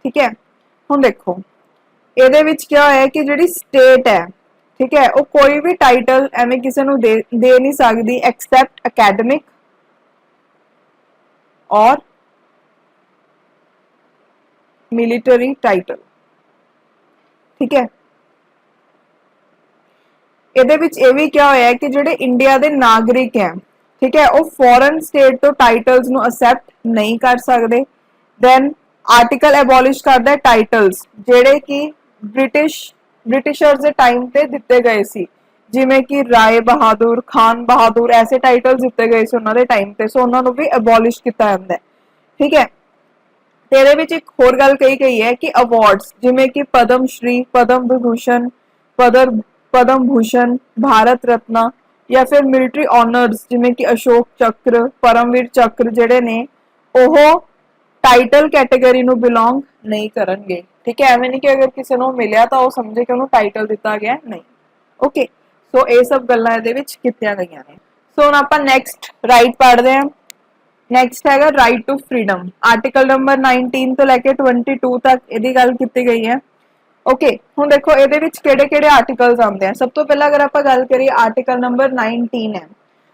ਠੀਕ ਹੈ, ਹੁਣ ਦੇਖੋ ਇਹਦੇ ਵਿੱਚ ਕਿਹਾ ਹੋਇਆ ਹੈ ਕਿ ਜਿਹੜੀ ਸਟੇਟ ਹੈ, ਠੀਕ ਹੈ, ਉਹ ਕੋਈ ਵੀ ਟਾਈਟਲ ਐਵੇਂ ਕਿਸੇ ਨੂੰ ਦੇ ਨਹੀਂ ਸਕਦੀ ਐਕਸੈਪਟ ਅਕੈਡਮਿਕ ਔਰ ਮਿਲਿਟਰੀ ਟਾਈਟਲ। ਠੀਕ ਹੈ, ਇਹਦੇ ਵਿੱਚ ਇਹ ਵੀ ਕਿਹਾ ਹੋਇਆ ਹੈ ਕਿ ਜਿਹੜੇ ਇੰਡੀਆ ਦੇ ਨਾਗਰਿਕ ਹੈ, ਠੀਕ ਹੈ, ਉਹ ਫੋਰਨ ਸਟੇਟ ਤੋਂ ਟਾਈਟਲਸ ਨੂੰ ਅਸੈਪਟ ਨਹੀਂ ਕਰ ਸਕਦੇ। ਦੈਨ ਆਰਟੀਕਲ ਐਬੋਲਿਸ਼ ਕਰਦਾ ਟਾਈਟਲਸ ਜਿਹੜੇ ਕਿ ਬ੍ਰਿਟਿਸ਼ਰਸ ਦੇ ਟਾਈਮ ਤੇ ਦਿੱਤੇ ਗਏ ਸੀ, ਜਿਵੇਂ ਕਿ ਰਾਏ ਬਹਾਦੁਰ, ਖਾਨ ਬਹਾਦੁਰ, ਐਸੇ ਟਾਈਟਲਸ ਦਿੱਤੇ ਗਏ ਸੀ ਉਹਨਾਂ ਦੇ ਟਾਈਮ ਤੇ, ਸੋ ਉਹਨਾਂ ਨੂੰ ਵੀ ਐਬੋਲਿਸ਼ ਕੀਤਾ ਜਾਂਦਾ ਹੈ। ਠੀਕ ਹੈ, ਤੇ ਇਹਦੇ ਵਿੱਚ ਇੱਕ ਹੋਰ ਗੱਲ ਕਹੀ ਗਈ ਹੈ ਕਿ ਅਵਾਰਡਸ ਜਿਵੇਂ ਕਿ ਪਦਮ ਸ਼੍ਰੀ, ਪਦਮ ਵਿਭੂਸ਼ਣ, ਪਦਮ ਭੂਸ਼ਣ, ਭਾਰਤ ਰਤਨਾ ਜਾਂ ਫਿਰ ਮਿਲਟਰੀ ਆਨਰਸ ਜਿਵੇਂ ਕਿ ਅਸ਼ੋਕ ਚੱਕਰ, ਪਰਮਵੀਰ ਚੱਕਰ ਜਿਹੜੇ ਨੇ ਉਹ ਟਾਈਟਲ ਕੈਟਾਗਰੀ ਨੂੰ ਬਿਲੋਂਗ ਨਹੀਂ ਕਰਨਗੇ। ਠੀਕ ਹੈ, ਐਵੇਂ ਨਹੀਂ ਕਿ ਅਗਰ ਕਿਸੇ ਨੂੰ ਮਿਲਿਆ ਤਾਂ ਉਹ ਸਮਝੇ ਕਿ ਉਹਨੂੰ ਟਾਈਟਲ ਦਿੱਤਾ ਗਿਆ, ਨਹੀਂ। ਓਕੇ, ਸੋ ਇਹ ਸਭ ਗੱਲਾਂ ਇਹਦੇ ਵਿੱਚ ਕੀਤੀਆਂ ਗਈਆਂ ਨੇ। ਸੋ ਹੁਣ ਆਪਾਂ ਨੈਕਸਟ ਰਾਈਟ ਪੜ੍ਹਦੇ ਹਾਂ। ਨੈਕਸਟ ਹੈਗਾ right to freedom. Article number 19 ਤੋਂ ਲੈ ਕੇ 22 ਤੱਕ ਇਹਦੀ ਗੱਲ ਕੀਤੀ ਗਈ ਹੈ। ਓਕੇ, ਹੁਣ ਦੇਖੋ ਇਹਦੇ ਵਿੱਚ ਕਿਹੜੇ ਕਿਹੜੇ ਆਰਟੀਕਲਸ ਆਉਂਦੇ ਆ। ਸਭ ਤੋਂ ਪਹਿਲਾਂ ਅਗਰ ਆਪਾਂ ਗੱਲ ਕਰੀਏ ਆਰਟੀਕਲ ਨੰਬਰ 19 ਹੈ।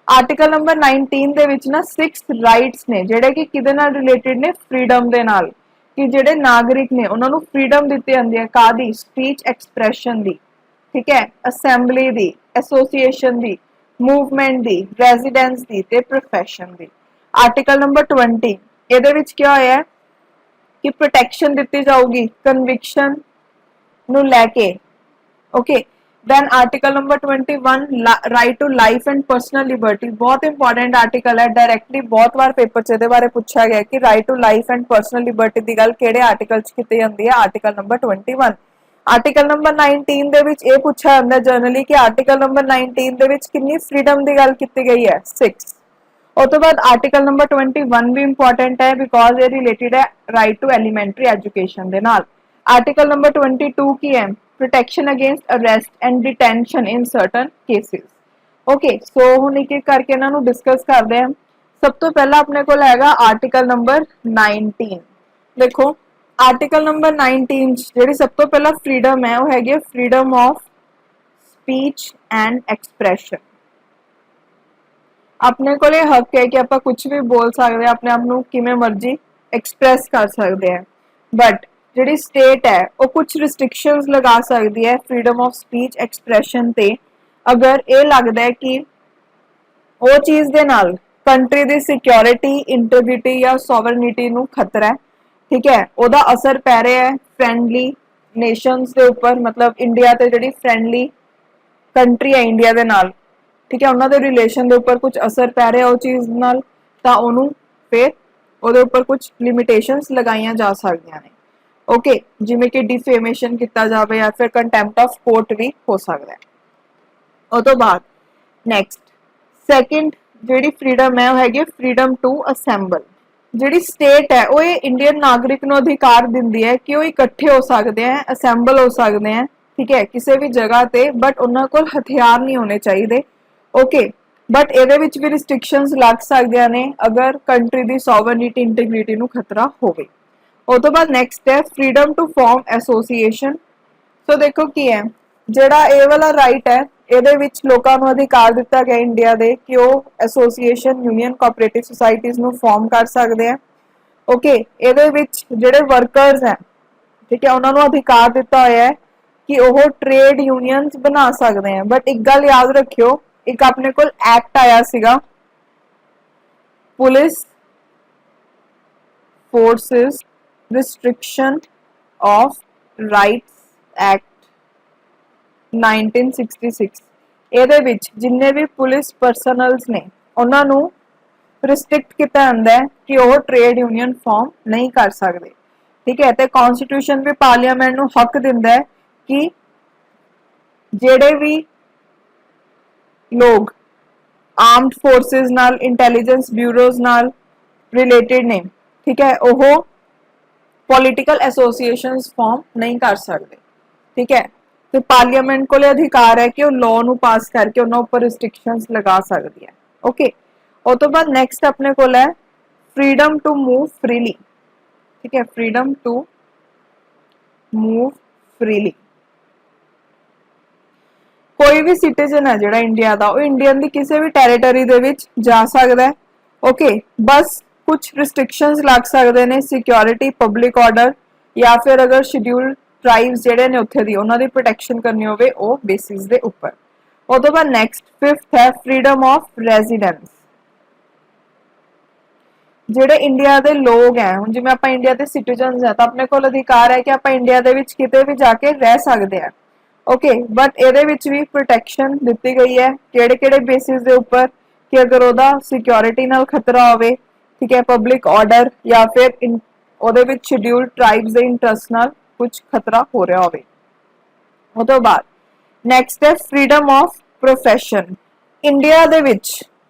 ਆਰਟੀਕਲ ਨੰਬਰ 19 ਦੇ ਵਿੱਚ ਨਾ 6 ਰਾਈਟਸ ਨੇ ਜਿਹੜੇ ਕਿ ਕਿਹਦੇ ਨਾਲ ਰਿਲੇਟਡ ਨੇ, ਫਰੀडम ਦੇ ਨਾਲ, ਕਿ ਜਿਹੜੇ ਨਾਗਰਿਕ ਨੇ ਉਹਨਾਂ ਨੂੰ ਫਰੀडम ਦਿੱਤੀ ਜਾਂਦੀ ਹੈ ਕਾਦੀ, ਸਪੀਚ ਐਕਸਪ੍ਰੈਸ਼ਨ ਦੀ, ਠੀਕ ਹੈ, ਅਸੈਂਬਲੀ ਦੀ, ਐਸੋਸੀਏਸ਼ਨ ਦੀ, ਮੂਵਮੈਂਟ ਦੀ, ਰੈਜ਼ੀਡੈਂਸ ਦੀ ਤੇ ਪ੍ਰੋਫੈਸ਼ਨ ਦੀ। ਆਰਟੀਕਲ ਨੰਬਰ 20 ਇਹਦੇ ਵਿੱਚ ਕੀ ਹੋਇਆ ਹੈ ਕਿ ਪ੍ਰੋਟੈਕਸ਼ਨ ਦਿੱਤੀ ਜਾਊਗੀ ਕਨਵਿਕਸ਼ਨ ਨੂੰ ਲੈ ਕੇ। Okay, then article number 21 right to life and personal liberty, ਬਹੁਤ ਇੰਪੋਰਟੈਂਟ ਆਰਟੀਕਲ ਹੈ, ਡਾਇਰੈਕਟਲੀ ਬਹੁਤ ਵਾਰ ਪੇਪਰ 'ਚ ਇਹਦੇ ਬਾਰੇ ਪੁੱਛਿਆ ਗਿਆ ਕਿ right to life and personal liberty ਦੀ ਗੱਲ ਕਿਹੜੇ ਆਰਟੀਕਲ 'ਚ ਕੀਤੀ ਜਾਂਦੀ ਹੈ, ਆਰਟੀਕਲ ਨੰਬਰ 21। ਆਰਟੀਕਲ ਨੰਬਰ 19 ਦੇ ਵਿੱਚ ਇਹ ਪੁੱਛਿਆ ਜਾਂਦਾ ਜਨਰਲੀ ਕਿ ਆਰਟੀਕਲ ਨੰਬਰ 19 ਦੇ ਵਿੱਚ ਕਿੰਨੀ ਫਰੀडम ਦੀ ਗੱਲ ਕੀਤੀ ਗਈ ਹੈ, 6। ਉਸ ਤੋਂ ਬਾਅਦ ਆਰਟੀਕਲ ਨੰਬਰ 21 ਵੀ ਇੰਪੋਰਟੈਂਟ ਹੈ ਬਿਕੋਜ਼ ਇਹ ਰਿਲੇਟਡ ਹੈ ਰਾਈਟ ਟੂ ਐਲੀਮੈਂਟਰੀ ਐਜੂਕੇਸ਼ਨ ਦੇ ਨਾਲ। ਆਰਟੀਕਲ ਨੰਬਰ 22 ਕੀ ਹੈ, protection against arrest and detention in certain cases. Okay, so ਹੁਣ ਇੱਕ ਇੱਕ ਕਰਕੇ ਇਹਨਾਂ ਨੂੰ ਡਿਸਕਸ ਕਰਦੇ ਹਾਂ। ਸਭ ਤੋਂ ਪਹਿਲਾਂ ਆਪਣੇ ਕੋਲ ਹੈਗਾ ਆਰਟੀਕਲ ਨੰਬਰ 19। ਦੇਖੋ ਆਰਟੀਕਲ ਨੰਬਰ 19 ਜਿਹੜੀ ਸਭ ਤੋਂ ਪਹਿਲਾਂ ਫਰੀडम ਹੈ ਉਹ ਹੈਗੀ freedom of speech and expression. ਆਪਣੇ ਕੋਲੇ ਹੱਕ ਹੈ ਕਿ ਆਪਾਂ ਕੁਝ ਵੀ ਬੋਲ ਸਕਦੇ ਹਾਂ, ਆਪਣੇ ਆਪ ਨੂੰ ਕਿਵੇਂ ਮਰਜ਼ੀ ਐਕਸਪ੍ਰੈਸ ਕਰ ਸਕਦੇ ਹਾਂ, ਬਟ ਜਿਹੜੀ ਸਟੇਟ ਹੈ ਉਹ ਕੁਝ ਰਿਸਟ੍ਰਿਕਸ਼ਨਸ ਲਗਾ ਸਕਦੀ ਹੈ ਫਰੀडम ਆਫ ਸਪੀਚ ਐਕਸਪ੍ਰੈਸ਼ਨ ਤੇ, ਅਗਰ ਇਹ ਲੱਗਦਾ ਹੈ ਕਿ ਉਹ ਚੀਜ਼ ਦੇ ਨਾਲ ਕੰਟਰੀ ਦੀ ਸਿਕਿਉਰਿਟੀ, ਇੰਟੈਗ੍ਰਿਟੀ ਜਾਂ ਸੋਵਰਨਿਟੀ ਨੂੰ ਖਤਰਾ ਹੈ, ਠੀਕ ਹੈ, ਉਹਦਾ ਅਸਰ ਪੈ ਰਿਹਾ ਹੈ ਫ੍ਰੈਂਡਲੀ ਨੇਸ਼ਨਸ ਦੇ ਉੱਪਰ, ਮਤਲਬ ਇੰਡੀਆ ਤੇ ਜਿਹੜੀ ਫ੍ਰੈਂਡਲੀ ਕੰਟਰੀ ਹੈ ਇੰਡੀਆ ਦੇ ਨਾਲ, ਠੀਕ ਹੈ, ਉਹਨਾਂ ਦੇ ਰਿਲੇਸ਼ਨ ਦੇ ਉੱਪਰ ਕੁਝ ਅਸਰ ਪੈ ਰਿਹਾ ਉਹ ਚੀਜ਼ ਨਾਲ, ਤਾਂ ਉਹਨੂੰ ਫਿਰ ਉਹਦੇ ਉੱਪਰ ਕੁਝ ਲਿਮਿਟੇਸ਼ਨਸ ਲਗਾਈਆਂ ਜਾ ਸਕਦੀਆਂ ਨੇ। ਓਕੇ, ਜਿਵੇਂ ਕਿ ਡਿਫੇਮੇਸ਼ਨ ਕੀਤਾ ਜਾਵੇ ਜਾਂ ਫਿਰ ਕੰਟੈਂਪਟ ਆਫ ਕੋਰਟ ਵੀ ਹੋ ਸਕਦਾ ਹੈ। ਉਹ ਤੋਂ ਬਾਅਦ ਨੈਕਸਟ ਸੈਕਿੰਡ ਜਿਹੜੀ ਫਰੀडम ਹੈ ਉਹ ਹੈਗੀ ਫਰੀडम ਟੂ ਅਸੈਂਬਲ। ਜਿਹੜੀ ਸਟੇਟ ਹੈ ਉਹ ਇਹ ਇੰਡੀਅਨ ਨਾਗਰਿਕ ਨੂੰ ਅਧਿਕਾਰ ਦਿੰਦੀ ਹੈ ਕਿ ਉਹ ਇਕੱਠੇ ਹੋ ਸਕਦੇ ਹੈ, ਅਸੈਂਬਲ ਹੋ ਸਕਦੇ ਹੈ, ਠੀਕ ਹੈ, ਕਿਸੇ ਵੀ ਜਗ੍ਹਾ ਤੇ, ਬਟ ਉਹਨਾਂ ਕੋਲ ਹਥਿਆਰ ਨਹੀਂ ਹੋਣੇ ਚਾਹੀਦੇ। ਓਕੇ, ਬਟ ਇਹਦੇ ਵਿੱਚ ਵੀ ਰਿਸਟ੍ਰਿਕਸ਼ਨਸ ਲੱਗ ਸਕਦੀਆਂ ਨੇ ਅਗਰ ਕੰਟਰੀ ਦੀ ਸੋਵਰਨਿਟੀ, ਇੰਟੈਗ੍ਰਿਟੀ ਨੂੰ ਖਤਰਾ ਹੋਵੇ। ਉਹ ਤੋਂ ਬਾਅਦ ਨੈਕਸਟ ਹੈ ਫਰੀडम ਟੂ ਫਾਰਮ ਐਸੋਸੀਏਸ਼ਨ। ਸੋ ਦੇਖੋ ਕੀ ਹੈ, ਜਿਹੜਾ ਇਹ ਵਾਲਾ ਰਾਈਟ ਹੈ ਇਹਦੇ ਵਿੱਚ ਲੋਕਾਂ ਨੂੰ ਅਧਿਕਾਰ ਦਿੱਤਾ ਗਿਆ ਇੰਡੀਆ ਦੇ ਕਿ ਉਹ ਐਸੋਸੀਏਸ਼ਨ, ਯੂਨੀਅਨ, ਕੋਆਪਰੇਟਿਵ ਸੁਸਾਇਟੀਜ਼ ਨੂੰ ਫਾਰਮ ਕਰ ਸਕਦੇ ਆ। ਓਕੇ, ਇਹਦੇ ਵਿੱਚ ਜਿਹੜੇ ਵਰਕਰਸ ਹੈ, ਠੀਕ ਹੈ, ਉਹਨਾਂ ਨੂੰ ਅਧਿਕਾਰ ਦਿੱਤਾ ਹੋਇਆ ਹੈ ਕਿ ਉਹ ਟ੍ਰੇਡ ਯੂਨੀਅਨਸ ਬਣਾ ਸਕਦੇ ਆ। ਬਟ ਇੱਕ ਗੱਲ ਯਾਦ ਰੱਖਿਓ, ਇੱਕ ਆਪਣੇ ਕੋਲ ਐਕਟ ਆਇਆ ਸੀਗਾ police forces restriction of rights act 1966। ਇਹਦੇ ਵਿੱਚ ਜਿੰਨੇ ਵੀ ਪੁਲਿਸ ਪਰਸਨਲਸ ਨੇ ਉਹਨਾਂ ਨੂੰ ਰਿਸਟ੍ਰਿਕਟ ਕੀਤਾ ਜਾਂਦਾ ਹੈ ਕਿ ਉਹ ਟ੍ਰੇਡ ਯੂਨੀਅਨ ਫਾਰਮ ਨਹੀਂ ਕਰ ਸਕਦੇ, ਠੀਕ ਹੈ, ਤੇ ਕਨਸਟੀਟਿਊਸ਼ਨ ਵੀ ਪਾਰਲੀਮੈਂਟ ਨੂੰ ਹੱਕ ਦਿੰਦਾ ਹੈ ਕਿ ਜਿਹੜੇ ਵੀ ਲੋਕ ਆਰਮਡ ਫੋਰਸਿਸ ਨਾਲ, ਇੰਟੈਲੀਜੈਂਸ ਬਿਊਰੋਜ਼ ਨਾਲ ਰਿਲੇਟਡ ਨੇ, ਠੀਕ ਹੈ, ਉਹ ਪੋਲੀਟੀਕਲ ਐਸੋਸੀਏਸ਼ਨਸ ਫਾਰਮ ਨਹੀਂ ਕਰ ਸਕਦੇ, ਠੀਕ ਹੈ, ਤੇ ਪਾਰਲੀਮੈਂਟ ਕੋਲੇ ਅਧਿਕਾਰ ਹੈ ਕਿ ਉਹ ਲਾਅ ਨੂੰ ਪਾਸ ਕਰਕੇ ਉਹਨਾਂ ਉੱਪਰ ਰਿਸਟ੍ਰਿਕਸ਼ਨਸ ਲਗਾ ਸਕਦੀ ਹੈ। ਓਕੇ, ਉਹ ਤੋਂ ਬਾਅਦ ਨੈਕਸਟ ਆਪਣੇ ਕੋਲ ਹੈ ਫਰੀडम ਟੂ ਮੂਵ ਫ੍ਰੀਲੀ, ਠੀਕ ਹੈ, ਫਰੀडम ਟੂ ਮੂਵ ਫ੍ਰੀਲੀ। ਕੋਈ ਵੀ ਸਿਟੀਜ਼ਨ ਹੈ ਜਿਹੜਾ ਇੰਡੀਆ ਦਾ, ਉਹ ਇੰਡੀਅਨ ਦੀ ਕਿਸੇ ਵੀ ਟੈਰੀਟਰੀ ਦੇ ਵਿੱਚ ਜਾ ਸਕਦਾ ਹੈ। ਓਕੇ, ਬਸ ਕੁਝ ਰਿਸਟ੍ਰਿਕਸ਼ਨਸ ਲੱਗ ਸਕਦੇ ਨੇ, ਸਿਕਿਉਰਿਟੀ, ਪਬਲਿਕ ਆਰਡਰ, ਜਾਂ ਫਿਰ ਅਗਰ ਸ਼ਡਿਊਲਡ ਟ੍ਰਾਈਬਸ ਜਿਹੜੇ ਨੇ ਉੱਥੇ ਦੀ ਉਹਨਾਂ ਦੀ ਪ੍ਰੋਟੈਕਸ਼ਨ ਕਰਨੀ ਹੋਵੇ ਉਹ ਬੇਸਿਸ ਦੇ ਉੱਪਰ। ਉਹ ਤੋਂ ਬਾਅਦ ਨੈਕਸਟ ਫਿਫਥ ਹੈ ਫਰੀडम ਆਫ ਰੈਜ਼ੀਡੈਂਸ। ਜਿਹੜੇ ਇੰਡੀਆ ਦੇ ਲੋਕ ਹੈ, ਹੁਣ ਜਿਵੇਂ ਆਪਾਂ ਇੰਡੀਆ ਦੇ ਸਿਟੀਜ਼ਨਸ ਹੈ ਤਾਂ ਆਪਣੇ ਕੋਲ ਅਧਿਕਾਰ ਹੈ ਕਿ ਆਪਾਂ ਇੰਡੀਆ ਦੇ ਵਿੱਚ ਕਿਤੇ ਵੀ ਜਾ ਕੇ ਰਹਿ ਸਕਦੇ ਆ। ਓਕੇ, ਬਟ ਇਹਦੇ ਵਿੱਚ ਵੀ ਪ੍ਰੋਟੈਕਸ਼ਨ ਦਿੱਤੀ ਗਈ ਹੈ ਕਿਹੜੇ ਕਿਹੜੇ ਬੇਸਿਸ ਦੇ ਉੱਪਰ, ਕਿ ਅਗਰ ਉਹਦਾ ਸਿਕਿਉਰਿਟੀ ਨਾਲ ਖਤਰਾ ਹੋਵੇ, ਠੀਕ ਹੈ, ਪਬਲਿਕ ਆਰਡਰ, ਜਾਂ ਫਿਰ ਉਹਦੇ ਵਿੱਚ ਸ਼ਡਿਊਲਡ ਟ੍ਰਾਈਬਸ ਦੇ ਇੰਟਰਸਟ ਨਾਲ ਕੁਝ ਖਤਰਾ ਹੋ ਰਿਹਾ ਹੋਵੇ। ਉਹ ਤੋਂ ਬਾਅਦ ਨੈਕਸਟ ਹੈ ਫਰੀडम ਆਫ ਪ੍ਰੋਫੈਸ਼ਨ। ਇੰਡੀਆ ਦੇ ਵਿੱਚ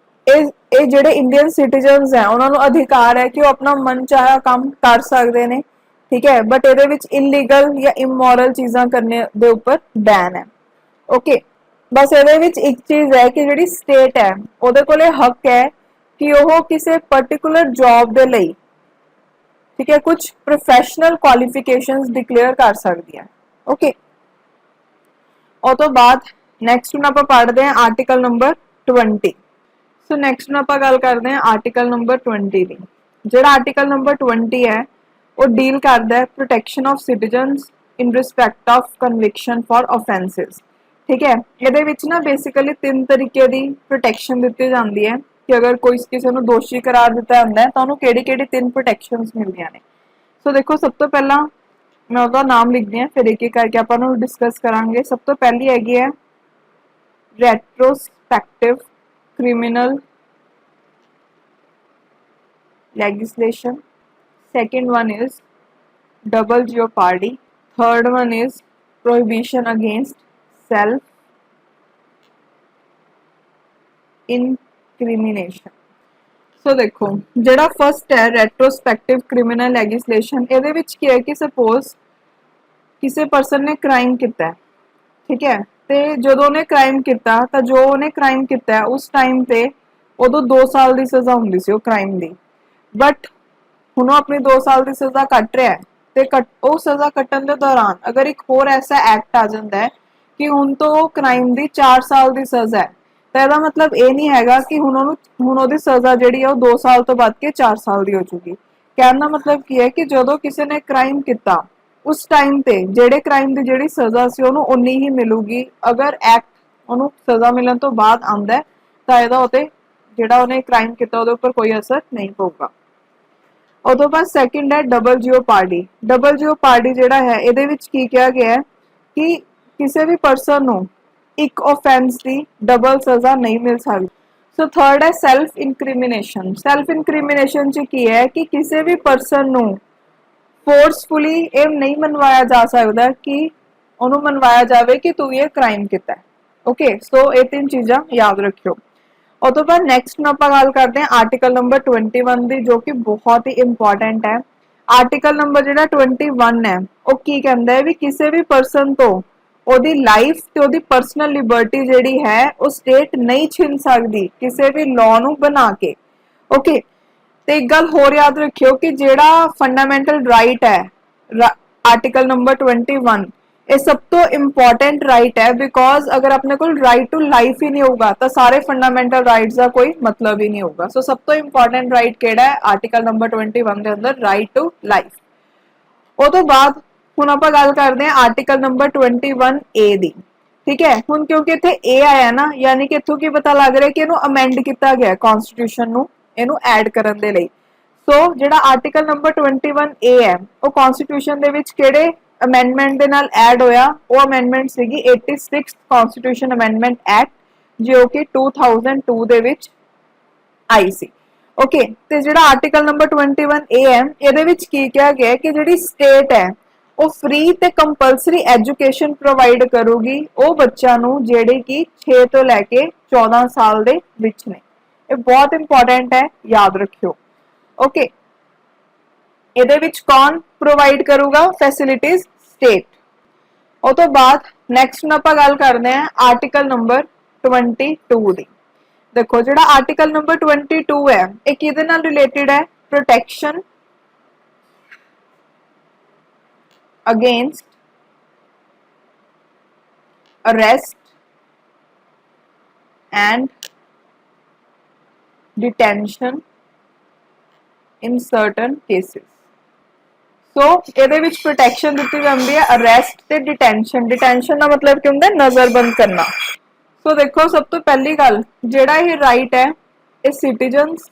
ਇਹ ਜਿਹੜੇ ਇੰਡੀਅਨ ਸਿਟੀਜ਼ਨਸ ਹੈ ਉਹਨਾਂ ਨੂੰ ਅਧਿਕਾਰ ਹੈ ਕਿ ਉਹ ਆਪਣਾ ਮਨ ਚਾਹਿਆ ਕੰਮ ਕਰ ਸਕਦੇ ਨੇ, ਠੀਕ ਹੈ, ਬਟ ਇਹਦੇ ਵਿੱਚ ਇਲੀਗਲ ਜਾਂ ਇਮੋਰਲ ਚੀਜ਼ਾਂ ਕਰਨੇ ਦੇ ਉੱਪਰ ਬੈਨ ਹੈ। ਓਕੇ, ਬਸ ਇਹਦੇ ਵਿੱਚ ਇੱਕ ਚੀਜ਼ ਹੈ ਕਿ ਜਿਹੜੀ ਸਟੇਟ ਹੈ ਉਹਦੇ ਕੋਲੇ ਹੱਕ ਹੈ ਕਿ ਉਹ ਕਿਸੇ ਪਾਰਟਿਕੂਲਰ ਜੌਬ ਦੇ ਲਈ, ਠੀਕ ਹੈ, ਕੁਝ ਪ੍ਰੋਫੈਸ਼ਨਲ ਕੁਆਲੀਫਿਕੇਸ਼ਨਸ ਡਿਕਲੇਅਰ ਕਰ ਸਕਦੀ ਹੈ। ਓਕੇ, ਉਹ ਤੋਂ ਬਾਅਦ ਨੈਕਸਟ ਹੁਣ ਆਪਾਂ ਪੜ੍ਹਦੇ ਹਾਂ ਆਰਟੀਕਲ ਨੰਬਰ 20। ਸੋ ਨੈਕਸਟ ਹੁਣ ਆਪਾਂ ਗੱਲ ਕਰਦੇ ਹਾਂ ਆਰਟੀਕਲ ਨੰਬਰ 20 ਦੀ। ਜਿਹੜਾ ਆਰਟੀਕਲ ਨੰਬਰ 20 ਹੈ ਉਹ ਡੀਲ ਕਰਦਾ ਹੈ protection of citizens in respect of conviction for offences, ਠੀਕ ਹੈ। ਇਹਦੇ ਵਿੱਚ ਨਾ ਬੇਸਿਕਲੀ 3 ਤਰੀਕੇ ਦੀ ਪ੍ਰੋਟੈਕਸ਼ਨ ਦਿੱਤੀ ਜਾਂਦੀ ਹੈ ਕਿ ਅਗਰ ਕੋਈ ਕਿਸੇ ਨੂੰ ਦੋਸ਼ੀ ਕਰਾਰ ਦਿੱਤਾ ਜਾਂਦਾ ਹੈ ਤਾਂ ਉਹਨੂੰ ਕਿਹੜੀ ਕਿਹੜੀ 3 ਪ੍ਰੋਟੈਕਸ਼ਨਸ ਮਿਲਦੀਆਂ ਨੇ। ਸੋ ਦੇਖੋ, ਸਭ ਤੋਂ ਪਹਿਲਾਂ ਮੈਂ ਉਹਦਾ ਨਾਮ ਲਿਖਦੀ ਹਾਂ, ਫਿਰ ਇੱਕ ਇੱਕ ਕਰਕੇ ਆਪਾਂ ਉਹਨੂੰ ਡਿਸਕਸ ਕਰਾਂਗੇ। ਸਭ ਤੋਂ ਪਹਿਲੀ ਹੈਗੀ ਹੈ ਰੈਟਰੋਸਪੈਕਟਿਵ criminal legislation. Second one is double jeopardy. Third one is prohibition against self incrimination. So देखो, ਜਿਹੜਾ ਫਸਟ ਹੈ retrospective criminal legislation, ਇਹਦੇ ਵਿੱਚ ਕੀ ਹੈ ਕਿ ਸਪੋਜ਼ ਕਿਸੇ ਪਰਸਨ ਨੇ ਕ੍ਰਾਈਮ ਕੀਤਾ, ਠੀਕ ਹੈ, ਤੇ ਜਦੋਂ ਉਹਨੇ ਕ੍ਰਾਈਮ ਕੀਤਾ ਤਾਂ ਜੋ ਉਹਨੇ ਕ੍ਰਾਈਮ ਕੀਤਾ ਉਸ ਟਾਈਮ ਤੇ ਉਦੋਂ 2 ਸਾਲ ਦੀ ਸਜ਼ਾ ਹੁੰਦੀ ਸੀ ਉਹ ਕ੍ਰਾਈਮ ਦੀ, ਬਟ ਹੁਣ ਉਹ ਆਪਣੀ 2 ਸਾਲ ਦੀ ਸਜ਼ਾ ਕੱਟ ਰਿਹਾ ਹੈ ਤੇ ਉਹ ਸਜ਼ਾ ਕੱਟਣ ਦੇ ਦੌਰਾਨ ਅਗਰ ਇੱਕ ਹੋਰ ਐਸਾ ਐਕਟ ਆ ਜਾਂਦਾ ਹੈ ਕਿ ਹੁਣ ਤੋਂ ਉਹ ਕ੍ਰਾਈਮ ਦੀ 4 ਸਾਲ ਦੀ ਸਜ਼ਾ ਹੈ, ਤਾਂ ਇਹਦਾ ਮਤਲਬ ਇਹ ਨਹੀਂ ਹੈਗਾ ਕਿ ਹੁਣ ਉਹਦੀ ਸਜ਼ਾ ਜਿਹੜੀ ਆ ਉਹ 2 ਸਾਲ ਤੋਂ ਵੱਧ ਕੇ 4 ਸਾਲ ਦੀ ਹੋ ਜੂਗੀ। ਕਹਿਣ ਦਾ ਮਤਲਬ ਕੀ ਹੈ ਕਿ ਜਦੋਂ ਕਿਸੇ ਨੇ ਕ੍ਰਾਈਮ ਕੀਤਾ ਉਸ ਟਾਈਮ ਤੇ ਜਿਹੜੇ ਕ੍ਰਾਈਮ ਦੀ ਜਿਹੜੀ ਸਜ਼ਾ ਸੀ ਉਹਨੂੰ ਉਨੀ ਹੀ ਮਿਲੂਗੀ। ਅਗਰ ਐਕਟ ਉਹਨੂੰ ਸਜ਼ਾ ਮਿਲਣ ਤੋਂ ਬਾਅਦ ਆਉਂਦਾ ਤਾਂ ਇਹਦਾ ਉਤੇ ਜਿਹੜਾ ਉਹਨੇ ਕ੍ਰਾਈਮ ਕੀਤਾ ਉਹਦੇ ਉੱਪਰ ਕੋਈ ਅਸਰ ਨਹੀਂ ਪਊਗਾ। ਉਦੋਂ ਬਾਅਦ ਸੈਕਿੰਡ ਹੈ ਡਬਲ ਜਿਓਪਾਰਡੀ। ਡਬਲ ਜਿਓਪਾਰਡੀ ਜਿਹੜਾ ਹੈ ਇਹਦੇ ਵਿੱਚ ਕੀ ਕਿਹਾ ਗਿਆ ਹੈ ਕਿ ਕਿਸੇ ਵੀ ਪਰਸਨ ਨੂੰ ਇੱਕ ਆਫੈਂਸ ਦੀ ਡਬਲ ਸਜ਼ਾ ਨਹੀਂ ਮਿਲ ਸਕਦੀ। ਸੋ ਥਰਡ ਹੈ ਸੈਲਫ ਇਨਕ੍ਰਿਮੀਨੇਸ਼ਨ। ਸੈਲਫ ਇਨਕ੍ਰਿਮੀਨੇਸ਼ਨ ਚ ਕੀ ਹੈ ਕਿ ਕਿਸੇ ਵੀ ਪਰਸਨ ਨੂੰ ਫੋਰਸਫੁਲੀ ਇਹ ਨਹੀਂ ਮਨਵਾਇਆ ਜਾ ਸਕਦਾ ਕਿ ਉਹਨੂੰ ਮਨਵਾਇਆ ਜਾਵੇ ਕਿ ਤੂੰ ਇਹ ਕ੍ਰਾਈਮ ਕੀਤਾ ਹੈ। ਓਕੇ, ਸੋ ਇਹ ਤਿੰਨ ਚੀਜ਼ਾਂ ਯਾਦ ਰੱਖਿਓ। ਉਸ ਤੋਂ ਬਾਅਦ ਨੈਕਸਟ ਨੂੰ ਆਪਾਂ ਗੱਲ ਕਰਦੇ ਹਾਂ ਆਰਟੀਕਲ ਨੰਬਰ 21 ਦੀ, ਜੋ ਕਿ ਬਹੁਤ ਹੀ ਇੰਪੋਰਟੈਂਟ ਹੈ। ਆਰਟੀਕਲ ਨੰਬਰ ਜਿਹੜਾ 21 ਹੈ ਉਹ ਕੀ ਕਹਿੰਦਾ ਹੈ ਵੀ ਕਿਸੇ ਵੀ ਪਰਸਨ ਤੋਂ ਉਹਦੀ ਲਾਈਫ ਤੇ ਉਹਦੀ ਪਰਸਨਲ ਲਿਬਰਟੀ ਜਿਹੜੀ ਹੈ ਉਹ ਸਟੇਟ ਨਹੀਂ ਛਿਨ ਸਕਦੀ ਕਿਸੇ ਵੀ ਲਾਅ ਨੂੰ ਬਣਾ ਕੇ। ਓਕੇ, ਤੇ ਇੱਕ ਗੱਲ ਹੋਰ ਯਾਦ ਰੱਖਿਓ ਕਿ ਜਿਹੜਾ ਫੰਡਾਮੈਂਟਲ ਰਾਈਟ ਹੈ ਆਰਟੀਕਲ ਨੰਬਰ 21 ਇਹ ਸਭ ਤੋਂ ਇੰਪੋਰਟੈਂਟ ਰਾਈਟ ਹੈ, ਬਿਕੋਜ਼ ਅਗਰ ਆਪਣੇ ਕੋਲ ਰਾਈਟ ਟੂ ਲਾਈਫ ਹੀ ਨਹੀਂ ਹੋਊਗਾ ਤਾਂ ਸਾਰੇ ਫੰਡਾਮੈਂਟਲ ਰਾਈਟਸ ਦਾ ਕੋਈ ਮਤਲਬ ਹੀ ਨਹੀਂ ਹੋਊਗਾ। ਸੋ ਸਭ ਤੋਂ ਇੰਪੋਰਟੈਂਟ ਰਾਈਟ ਕਿਹੜਾ ਹੈ ਆਰਟੀਕਲ ਨੰਬਰ 21 ਦੇ ਅੰਦਰ, ਰਾਈਟ ਟੂ ਲਾਈਫ। ਉਹ ਤੋਂ ਬਾਅਦ ਹੁਣ ਆਪਾਂ ਗੱਲ ਕਰਦੇ ਹਾਂ ਆਰਟੀਕਲ ਨੰਬਰ 21A ਦੀ। ਠੀਕ ਹੈ, ਹੁਣ ਕਿਉਂਕਿ ਇੱਥੇ A ਆਇਆ ਨਾ, ਯਾਨੀ ਕਿ ਇੱਥੋਂ ਕੀ ਪਤਾ ਲੱਗ ਰਿਹਾ ਕਿ ਇਹਨੂੰ ਅਮੈਂਡ ਕੀਤਾ ਗਿਆ ਕਨਸਟੀਟਿਊਸ਼ਨ ਨੂੰ, ਇਹਨੂੰ ਐਡ ਕਰਨ ਦੇ ਲਈ। ਸੋ ਜਿਹੜਾ ਆਰਟੀਕਲ ਨੰਬਰ 21A ਹੈ ਉਹ ਕਨਸਟੀਟਿਊਸ਼ਨ ਦੇ ਵਿੱਚ ਕਿਹੜੇ ਅਮੈਂਡਮੈਂਟ ਦੇ ਨਾਲ ਐਡ ਹੋਇਆ? ਉਹ ਅਮੈਂਡਮੈਂਟ ਸੀਗੀ 86th ਕਨਸਟੀਟਿਊਸ਼ਨ ਅਮੈਂਡਮੈਂਟ ਐਕਟ, ਜੋ ਕਿ 2002 ਦੇ ਵਿੱਚ ਆਈ ਸੀ। ਓਕੇ, ਤੇ ਜਿਹੜਾ ਆਰਟੀਕਲ ਨੰਬਰ 21A ਹੈ ਇਹਦੇ ਵਿੱਚ ਕੀ ਕਿਹਾ ਗਿਆ ਕਿ ਜਿਹੜੀ ਸਟੇਟ ਹੈ ਉਹ ਫ੍ਰੀ ਤੇ ਕੰਪਲਸਰੀ ਐਜੂਕੇਸ਼ਨ ਪ੍ਰੋਵਾਈਡ ਕਰੂਗੀ ਉਹ ਬੱਚਿਆਂ ਨੂੰ ਜਿਹੜੇ ਕਿ 6 ਤੋਂ ਲੈ ਕੇ 14 ਸਾਲ ਦੇ ਵਿੱਚ ਨੇ। ਇਹ ਬਹੁਤ ਇੰਪੋਰਟੈਂਟ ਹੈ, ਯਾਦ ਰੱਖਿਓ। ਓਕੇ, ਇਹਦੇ ਵਿੱਚ ਕੌਣ ਪ੍ਰੋਵਾਈਡ ਕਰੂਗਾ ਫੈਸਿਲਿਟੀਜ਼? ਸਟੇਟ। ਉਹ ਤੋਂ ਬਾਅਦ ਨੈਕਸਟ ਨੂੰ ਆਪਾਂ ਗੱਲ ਕਰਦੇ ਹਾਂ ਆਰਟੀਕਲ ਨੰਬਰ 22 ਦੀ। ਦੇਖੋ ਜਿਹੜਾ ਆਰਟੀਕਲ ਨੰਬਰ 22 ਹੈ ਇਹ ਕਿਹਦੇ ਨਾਲ ਰਿਲੇਟਡ ਹੈ? Protection against arrest and detention in certain cases। सो ਇਹਦੇ ਵਿੱਚ ਪ੍ਰੋਟੈਕਸ਼ਨ ਦਿੱਤੀ ਜਾਂਦੀ ਹੈ ਅਰੈਸਟ ਤੇ ਡਿਟੈਂਸ਼ਨ। ਡਿਟੈਂਸ਼ਨ ਦਾ ਮਤਲਬ ਕੀ ਹੁੰਦਾ? ਨਜ਼ਰਬੰਦ ਕਰਨਾ। ਸੋ ਦੇਖੋ ਸਭ ਤੋਂ ਪਹਿਲੀ ਗੱਲ, ਜਿਹੜਾ ਇਹ ਰਾਈਟ ਹੈ ਇਹ ਸਿਟੀਜ਼ਨਸ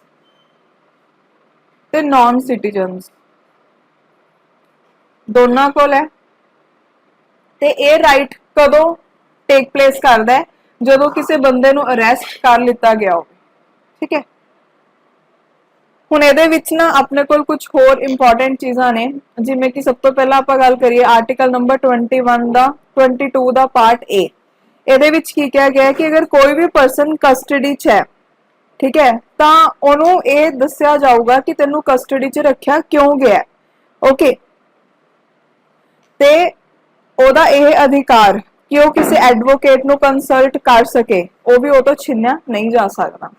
ਤੇ ਨਾਨ ਸਿਟੀਜ਼ਨਸ ਦੋਨਾਂ ਕੋਲ ਹੈ। ਤੇ ਇਹ ਰਾਈਟ ਕਦੋਂ ਟੇਕ ਪਲੇਸ ਕਰਦਾ ਹੈ? ਜਦੋਂ ਕਿਸੇ ਬੰਦੇ ਨੂੰ ਅਰੈਸਟ ਕਰ ਲਿੱਤਾ ਗਿਆ ਹੋਵੇ। ਠੀਕ ਹੈ, ਹੁਣ ਇਹਦੇ ਵਿੱਚ ਨਾ ਆਪਣੇ ਕੋਲ ਕੁਝ ਹੋਰ ਇੰਪੋਰਟੈਂਟ ਚੀਜ਼ਾਂ ਨੇ, ਜਿਵੇਂ ਕਿ ਸਭ ਤੋਂ ਪਹਿਲਾਂ ਆਪਾਂ ਗੱਲ ਕਰੀਏ article number 22 the part A। ਇਹਦੇ ਵਿੱਚ ਕੀ ਕਿਹਾ ਗਿਆ ਕਿ ਅਗਰ ਕੋਈ ਵੀ ਪਰਸਨ ਕਸਟਡੀ 'ਚ ਹੈ, ਠੀਕ ਹੈ, ਤਾਂ ਉਹਨੂੰ ਇਹ ਦੱਸਿਆ ਜਾਊਗਾ ਕਿ ਤੈਨੂੰ ਕਸਟਡੀ 'ਚ ਰੱਖਿਆ ਕਿਉਂ ਗਿਆ। ਓਕੇ, ਤੇ ਉਹਦਾ ਇਹ ਅਧਿਕਾਰ ਕਿ ਉਹ ਕਿਸੇ ਐਡਵੋਕੇਟ ਨੂੰ ਕੰਸਲਟ ਕਰ ਸਕੇ ਉਹ ਵੀ ਉਹ ਤੋਂ ਛਿਨਿਆ ਨਹੀਂ ਜਾ ਸਕਦਾ।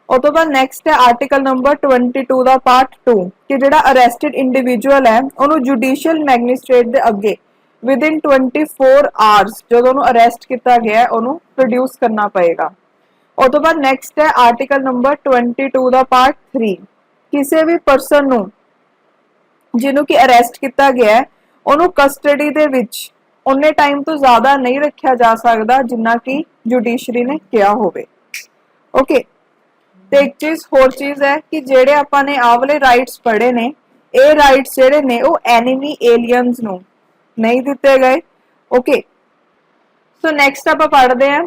ਉਸ ਤੋਂ ਬਾਅਦ ਨੈਕਸਟ ਹੈ ਆਰਟੀਕਲ ਨੰਬਰ 22 ਦਾ ਪਾਰਟ 2 ਕਿ ਜਿਹੜਾ ਅਰੈਸਟਡ ਇੰਡੀਵਿਜੂਅਲ ਹੈ ਉਹਨੂੰ ਜੁਡੀਸ਼ੀਅਲ ਮੈਜਿਸਟ੍ਰੇਟ ਦੇ ਅੱਗੇ ਵਿਦਿਨ 24 ਆਵਰਸ ਜਦੋਂ ਉਹਨੂੰ ਅਰੈਸਟ ਕੀਤਾ ਗਿਆ ਉਹਨੂੰ ਪ੍ਰੋਡਿਊਸ ਕਰਨਾ ਪਏਗਾ। ਉਸ ਤੋਂ ਬਾਅਦ ਨੈਕਸਟ ਹੈ ਆਰਟੀਕਲ ਨੰਬਰ 22 ਦਾ ਪਾਰਟ 3 ਕਿਸੇ ਵੀ ਪਰਸਨ ਨੂੰ ਜਿਹਨੂੰ ਕਿ ਅਰੈਸਟ ਕੀਤਾ ਗਿਆ ਹੈ ਉਹਨੂੰ ਕਸਟਡੀ ਦੇ ਵਿੱਚ ਉਹਨੇ ਟਾਈਮ ਤੋਂ ਜ਼ਿਆਦਾ ਨਹੀਂ ਰੱਖਿਆ ਜਾ ਸਕਦਾ ਜਿੰਨਾ ਕਿ ਜੁਡੀਸ਼ਰੀ ਨੇ ਕਿਹਾ ਹੋਵੇ। ਓਕੇ, ਤੇ ਇੱਕ ਚੀਜ਼ ਹੋਰ ਚੀਜ਼ ਹੈ ਕਿ ਜਿਹੜੇ ਆਪਾਂ ਨੇ ਆਹ ਵਾਲੇ ਰਾਈਟਸ ਪੜ੍ਹੇ ਨੇ ਇਹ ਰਾਈਟਸ ਜਿਹੜੇ ਨੇ ਉਹ ਐਨੀਮੀ ਏਲੀਅਨਸ ਨੂੰ ਨਹੀਂ ਦਿੱਤੇ ਗਏ। ਓਕੇ, ਸੋ ਨੈਕਸਟ ਆਪਾਂ ਪੜ੍ਹਦੇ ਹਾਂ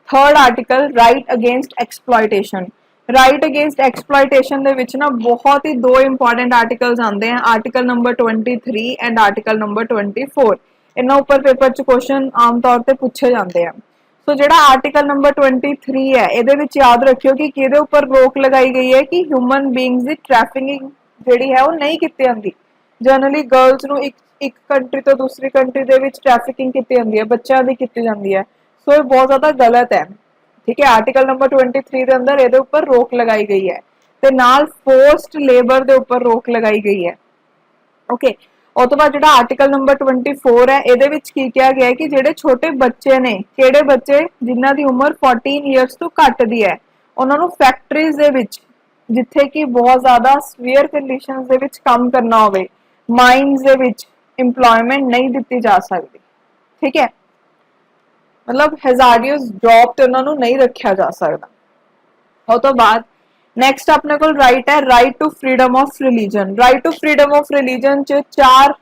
third article right against exploitation. Right against exploitation ਦੇ ਵਿੱਚ ਨਾ ਬਹੁਤ ਹੀ ਦੋ ਇੰਪੋਰਟੈਂਟ ਆਰਟੀਕਲਸ ਆਉਂਦੇ ਆ, article number 23 and article number 24। ਇਹਨਾਂ ਉੱਪਰ ਪੇਪਰ 'ਚ ਕੁਐਸਚਨ ਆਮ ਤੌਰ ਤੇ ਪੁੱਛੇ ਜਾਂਦੇ ਆ। ਸੋ ਜਿਹੜਾ ਆਰਟੀਕਲ ਨੰਬਰ 23 ਹੈ ਇਹਦੇ ਵਿੱਚ ਯਾਦ ਰੱਖਿਓ ਕਿ ਕਿਹਦੇ ਉੱਪਰ ਰੋਕ ਲਗਾਈ ਗਈ ਹੈ ਕਿ ਹਿਊਮਨ ਬੀਇੰਗਸ ਦੀ ਟ੍ਰੈਫਿਕਿੰਗ ਜਿਹੜੀ ਹੈ ਉਹ ਨਹੀਂ ਕੀਤੀ ਜਾਂਦੀ। ਜਨਰਲੀ ਗਰਲਸ ਨੂੰ ਇੱਕ ਕੰਟਰੀ ਤੋਂ ਦੂਸਰੀ ਕੰਟਰੀ ਦੇ ਵਿੱਚ ਟ੍ਰੈਫਿਕਿੰਗ ਕੀਤੀ ਜਾਂਦੀ ਹੈ, ਬੱਚਿਆਂ ਦੀ ਕੀਤੀ ਜਾਂਦੀ ਹੈ। ਸੋ ਇਹ ਬਹੁਤ ਜ਼ਿਆਦਾ ਗਲਤ ਹੈ। ਠੀਕ ਹੈ, ਆਰਟੀਕਲ ਨੰਬਰ 23 ਦੇ ਅੰਦਰ ਇਹਦੇ ਉੱਪਰ ਰੋਕ ਲਗਾਈ ਗਈ ਹੈ ਤੇ ਨਾਲ ਫੋਰਸਡ ਲੇਬਰ ਦੇ ਉੱਪਰ ਰੋਕ ਲਗਾਈ ਗਈ ਹੈ। ਓਕੇ, ਉਸ ਤੋਂ ਬਾਅਦ ਜਿਹੜਾ ਆਰਟੀਕਲ ਨੰਬਰ 24 ਹੈ ਇਹਦੇ ਵਿੱਚ ਕੀ ਕਿਹਾ ਗਿਆ ਹੈ ਕਿ ਜਿਹੜੇ ਛੋਟੇ ਬੱਚੇ ਨੇ, ਕਿਹੜੇ ਬੱਚੇ ਜਿਨ੍ਹਾਂ ਦੀ ਉਮਰ 14 ਇਅਰਸ ਤੋਂ ਘੱਟ ਦੀ ਹੈ, ਉਹਨਾਂ ਨੂੰ ਫੈਕਟਰੀਜ਼ ਦੇ ਵਿੱਚ ਜਿੱਥੇ ਕਿ ਬਹੁਤ ਜ਼ਿਆਦਾ ਸਵੀਅਰ ਕੰਡੀਸ਼ਨਸ ਦੇ ਵਿੱਚ ਕੰਮ ਕਰਨਾ ਹੋਵੇ, ਮਾਈਨਸ ਦੇ ਵਿੱਚ ਇੰਪਲੋਇਮੈਂਟ ਨਹੀਂ ਦਿੱਤੀ ਜਾ ਸਕਦੀ। ਠੀਕ ਹੈ, मतलब हैजार्डियस जॉब ते उन्होंने नहीं रखा जा सकता। और तो बाद नैक्सट अपने को राइट है right to freedom of religion. Right to freedom of religion च 4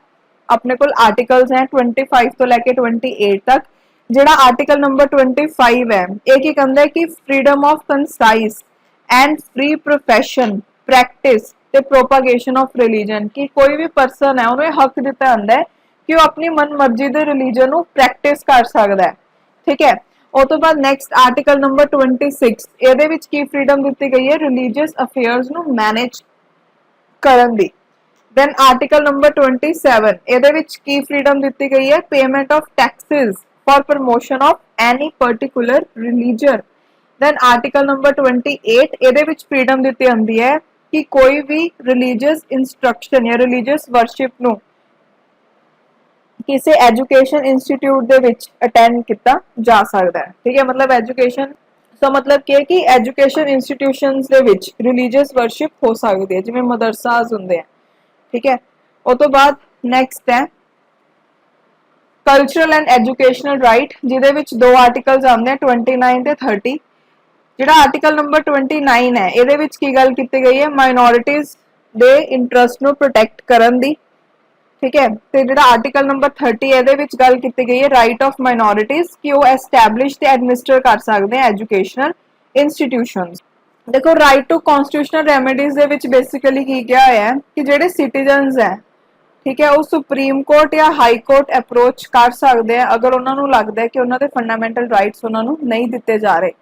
अपने को आर्टिकल्स हैं 25 तो लैके 28 तक। जिहड़ा आर्टिकल नंबर 25 है एक ही कहता है कि freedom of concise and free profession practice ते प्रोपागेशन ऑफ रिलीजन कि कोई भी परसन है उन्हें हक दिता जाता है कि वह अपनी मन मर्जी के रिलीजन को प्रैक्टिस कर सकता है। ठीक है, उस तो बाद नैक्सट आर्टिकल नंबर 26 ਇਹਦੇ ਵਿੱਚ ਕੀ फ्रीडम ਦਿੱਤੀ ਗਈ ਹੈ ਰਿਲੀजीਅस ਅਫੇਅਰਸ ਨੂੰ ਮੈਨੇਜ ਕਰਨ ਦੀ। ਦੈਨ ਆਰਟੀਕਲ ਨੰਬਰ 27 ਇਹਦੇ ਵਿੱਚ ਕੀ फ्रीडम ਦਿੱਤੀ ਗਈ ਹੈ payment of taxes for promotion of any particular religion. Then article number 28 ਇਹਦੇ ਵਿੱਚ फ्रीडम ਦਿੱਤੀ ਜਾਂਦੀ ਹੈ ਕਿ ਕੋਈ ਵੀ ਰਿਲੀजीਅस ਇੰਸਟਰਕਸ਼ਨ ਜਾਂ ਰਿਲੀजीਅस ਵਰਸ਼ਿਪ ਨੂੰ किसी एजुकेशन इंस्टीट्यूट दे विच अटेंड किया जा सकता है। ठीक है, मतलब एजुकेशन सो मतलब क्या कि एजुकेशन इंस्टीट्यूशंस दे विच रिलीजियस वर्शिप हो सकती है जिवें मदरसाज हुंदे हैं। ठीक है, उस तो बाद नैक्सट है कल्चरल एंड एजुकेशनल राइट जिहदे विच 2 आर्टिकल्स आते हैं 29 ते 30। जिहड़ा आर्टिकल नंबर 29 है इहदे विच की गल कीती गई है माइनॉरिटीज दे इंटरस्ट नूं प्रोटैक्ट करन दी। ठीक है, तो जो आर्टिकल नंबर 30 है गल की गई है राइट ऑफ माइनॉरिटीज कि वो एस्टैबलिश ते एडमिनिस्टर कर सकते हैं एजुकेशनल इंस्टीट्यूशंस। देखो राइट टू कॉन्स्टिट्यूशनल रेमेडीज दे विच बेसिकली की क्या है कि जेडे सिटीजनस है ठीक है वो सुप्रीम कोर्ट या हाई कोर्ट अप्रोच कर सकते हैं अगर उन्होंने लगता है कि उन्होंने फंडामेंटल राइट्स उन्होंने नहीं दिते जा रहे।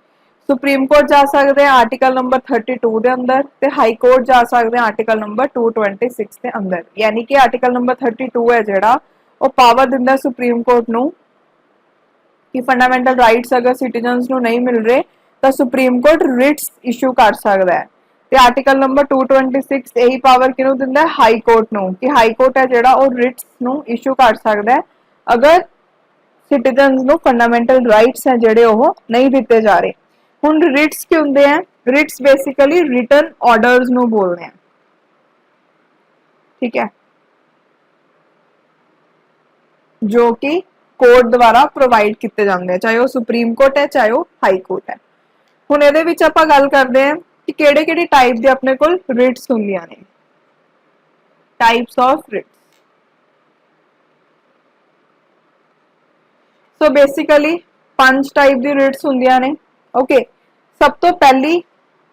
सुप्रीम कोर्ट जा सकते हैं आर्टिकल नंबर 32 के अंदर ते हाई कोर्ट जा सकते हैं आर्टिकल नंबर 226 के अंदर। यानी कि आर्टिकल नंबर 32 है जिहड़ा वो पावर दिंदा सुप्रीम कोर्ट नूं कि फंडामेंटल राइट्स अगर सिटीजनस नूं नहीं मिल रहे तो सुप्रीम कोर्ट रिट्स इशू कर सकता है। ते आर्टिकल नंबर 226 यही पावर किहनूं दिंदा है हाई कोर्ट नूं कि हाई कोर्ट है जिहड़ा वो रिट्स नूं इशू कर सकता है अगर सिटीजनस नूं फंडामेंटल राइट्स है जिहड़े वो नहीं दिते जा रहे। हुण रिट्स की होंदे हैं रिट्स बेसिकली रिटन ऑर्डर्स नूं बोलदे हैं। ठीक है, जो कि कोर्ट द्वारा प्रोवाइड किए जाते हैं चाहे वो सुप्रीम कोर्ट है चाहे वो हाई कोर्ट है। हुण इहदे विच आपां गल करदे हैं कि किहड़े-किहड़े टाइप दे अपने कोल रिट्स हुंदियां ने। Types of writs so basically 5 type दी रिट्स हुंदियां ने। ओके, सब तो पहली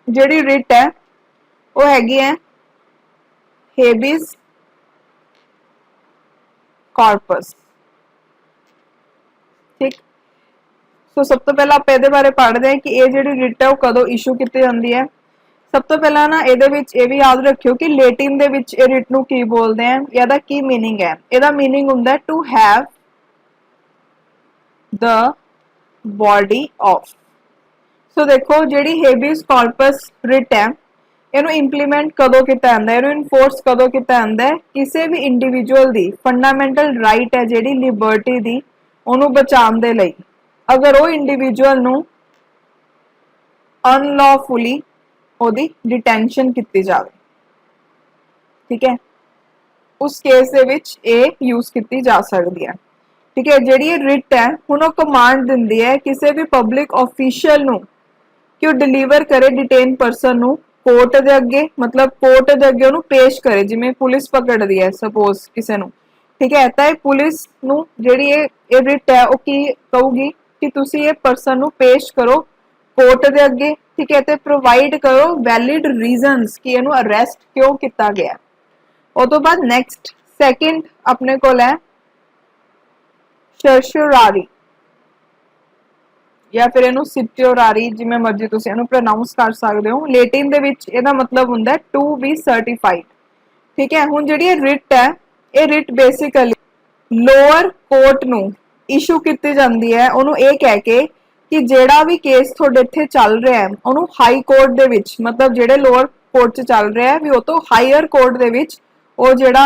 जिहड़ी रिट है वो हैगी है हेबिस कॉर्पस। ठीक, सो सब तो पहला आप इहदे बारे पढ़ते हैं कि ये जिहड़ी रिट है वो कदों इशू की जाती है। सब तो पहला ना इहदे विच ये भी याद रखियो कि लेटिन दे विच ये रिट नूं की बोलते हैं या दा की मीनिंग है। इहदा मीनिंग हुंदा है to have the body of. So देखो जिहड़ी हेबियस कॉर्पस रिट है इहनूं इंप्लीमेंट कदों किया जाता है इहनूं इनफोर्स कदों किया जाता है किसी भी इंडिविजुअल दी फंडामेंटल राइट है जिहड़ी लिबर्टी दी उहनूं बचाउण दे लई अगर वो इंडिविजुअल नूं अनलॉफुली ओदी डिटेंशन की जाए। ठीक है, उस केस दे विच ये यूज की जा सकती है। ठीक है, जिहड़ी रिट है हुण वो कमांड दिंदी है किसी भी पब्लिक ऑफिशियल नूं कि वो डिलीवर करे डिटेन परसन नूं कोर्ट दे अगे, मतलब कोर्ट दे अगे उहनूं पेश करे। जिवें पुलिस पकड़दी है सपोज किसी नूं, ठीक है, तो पुलिस नूं जिहड़ी ये रिट है वो की कहूगी कि तुसीं ये परसन नूं पेश करो कोर्ट दे अगे। ठीक है, तो प्रोवाइड करो वैलिड रीजनस कि इहनूं अरेस्ट क्यों किया गया। उस तो बाद नैक्सट सैकेंड अपने कोल है सर्शियोरारी या फिर इहनूं सिट्योरारी जिवें मर्जी तुसीं इहनूं प्रोनाउंस कर सकदे हो। लेटिन दे विच इहदा मतलब हुंदा है टू बी सर्टिफाइड। ठीक है, हुण जिहड़ी रिट है ये रिट बेसिकली लोअर कोर्ट नूं इशू की जाती है उहनूं ये कह के कि जिहड़ा भी केस तुहाडे इत्थे चल रहा है उहनूं हाई कोर्ट दे विच मतलब जिहड़े लोअर कोर्ट च चल रहा है भी वो तो हायर कोर्ट दे विच वो जिहड़ा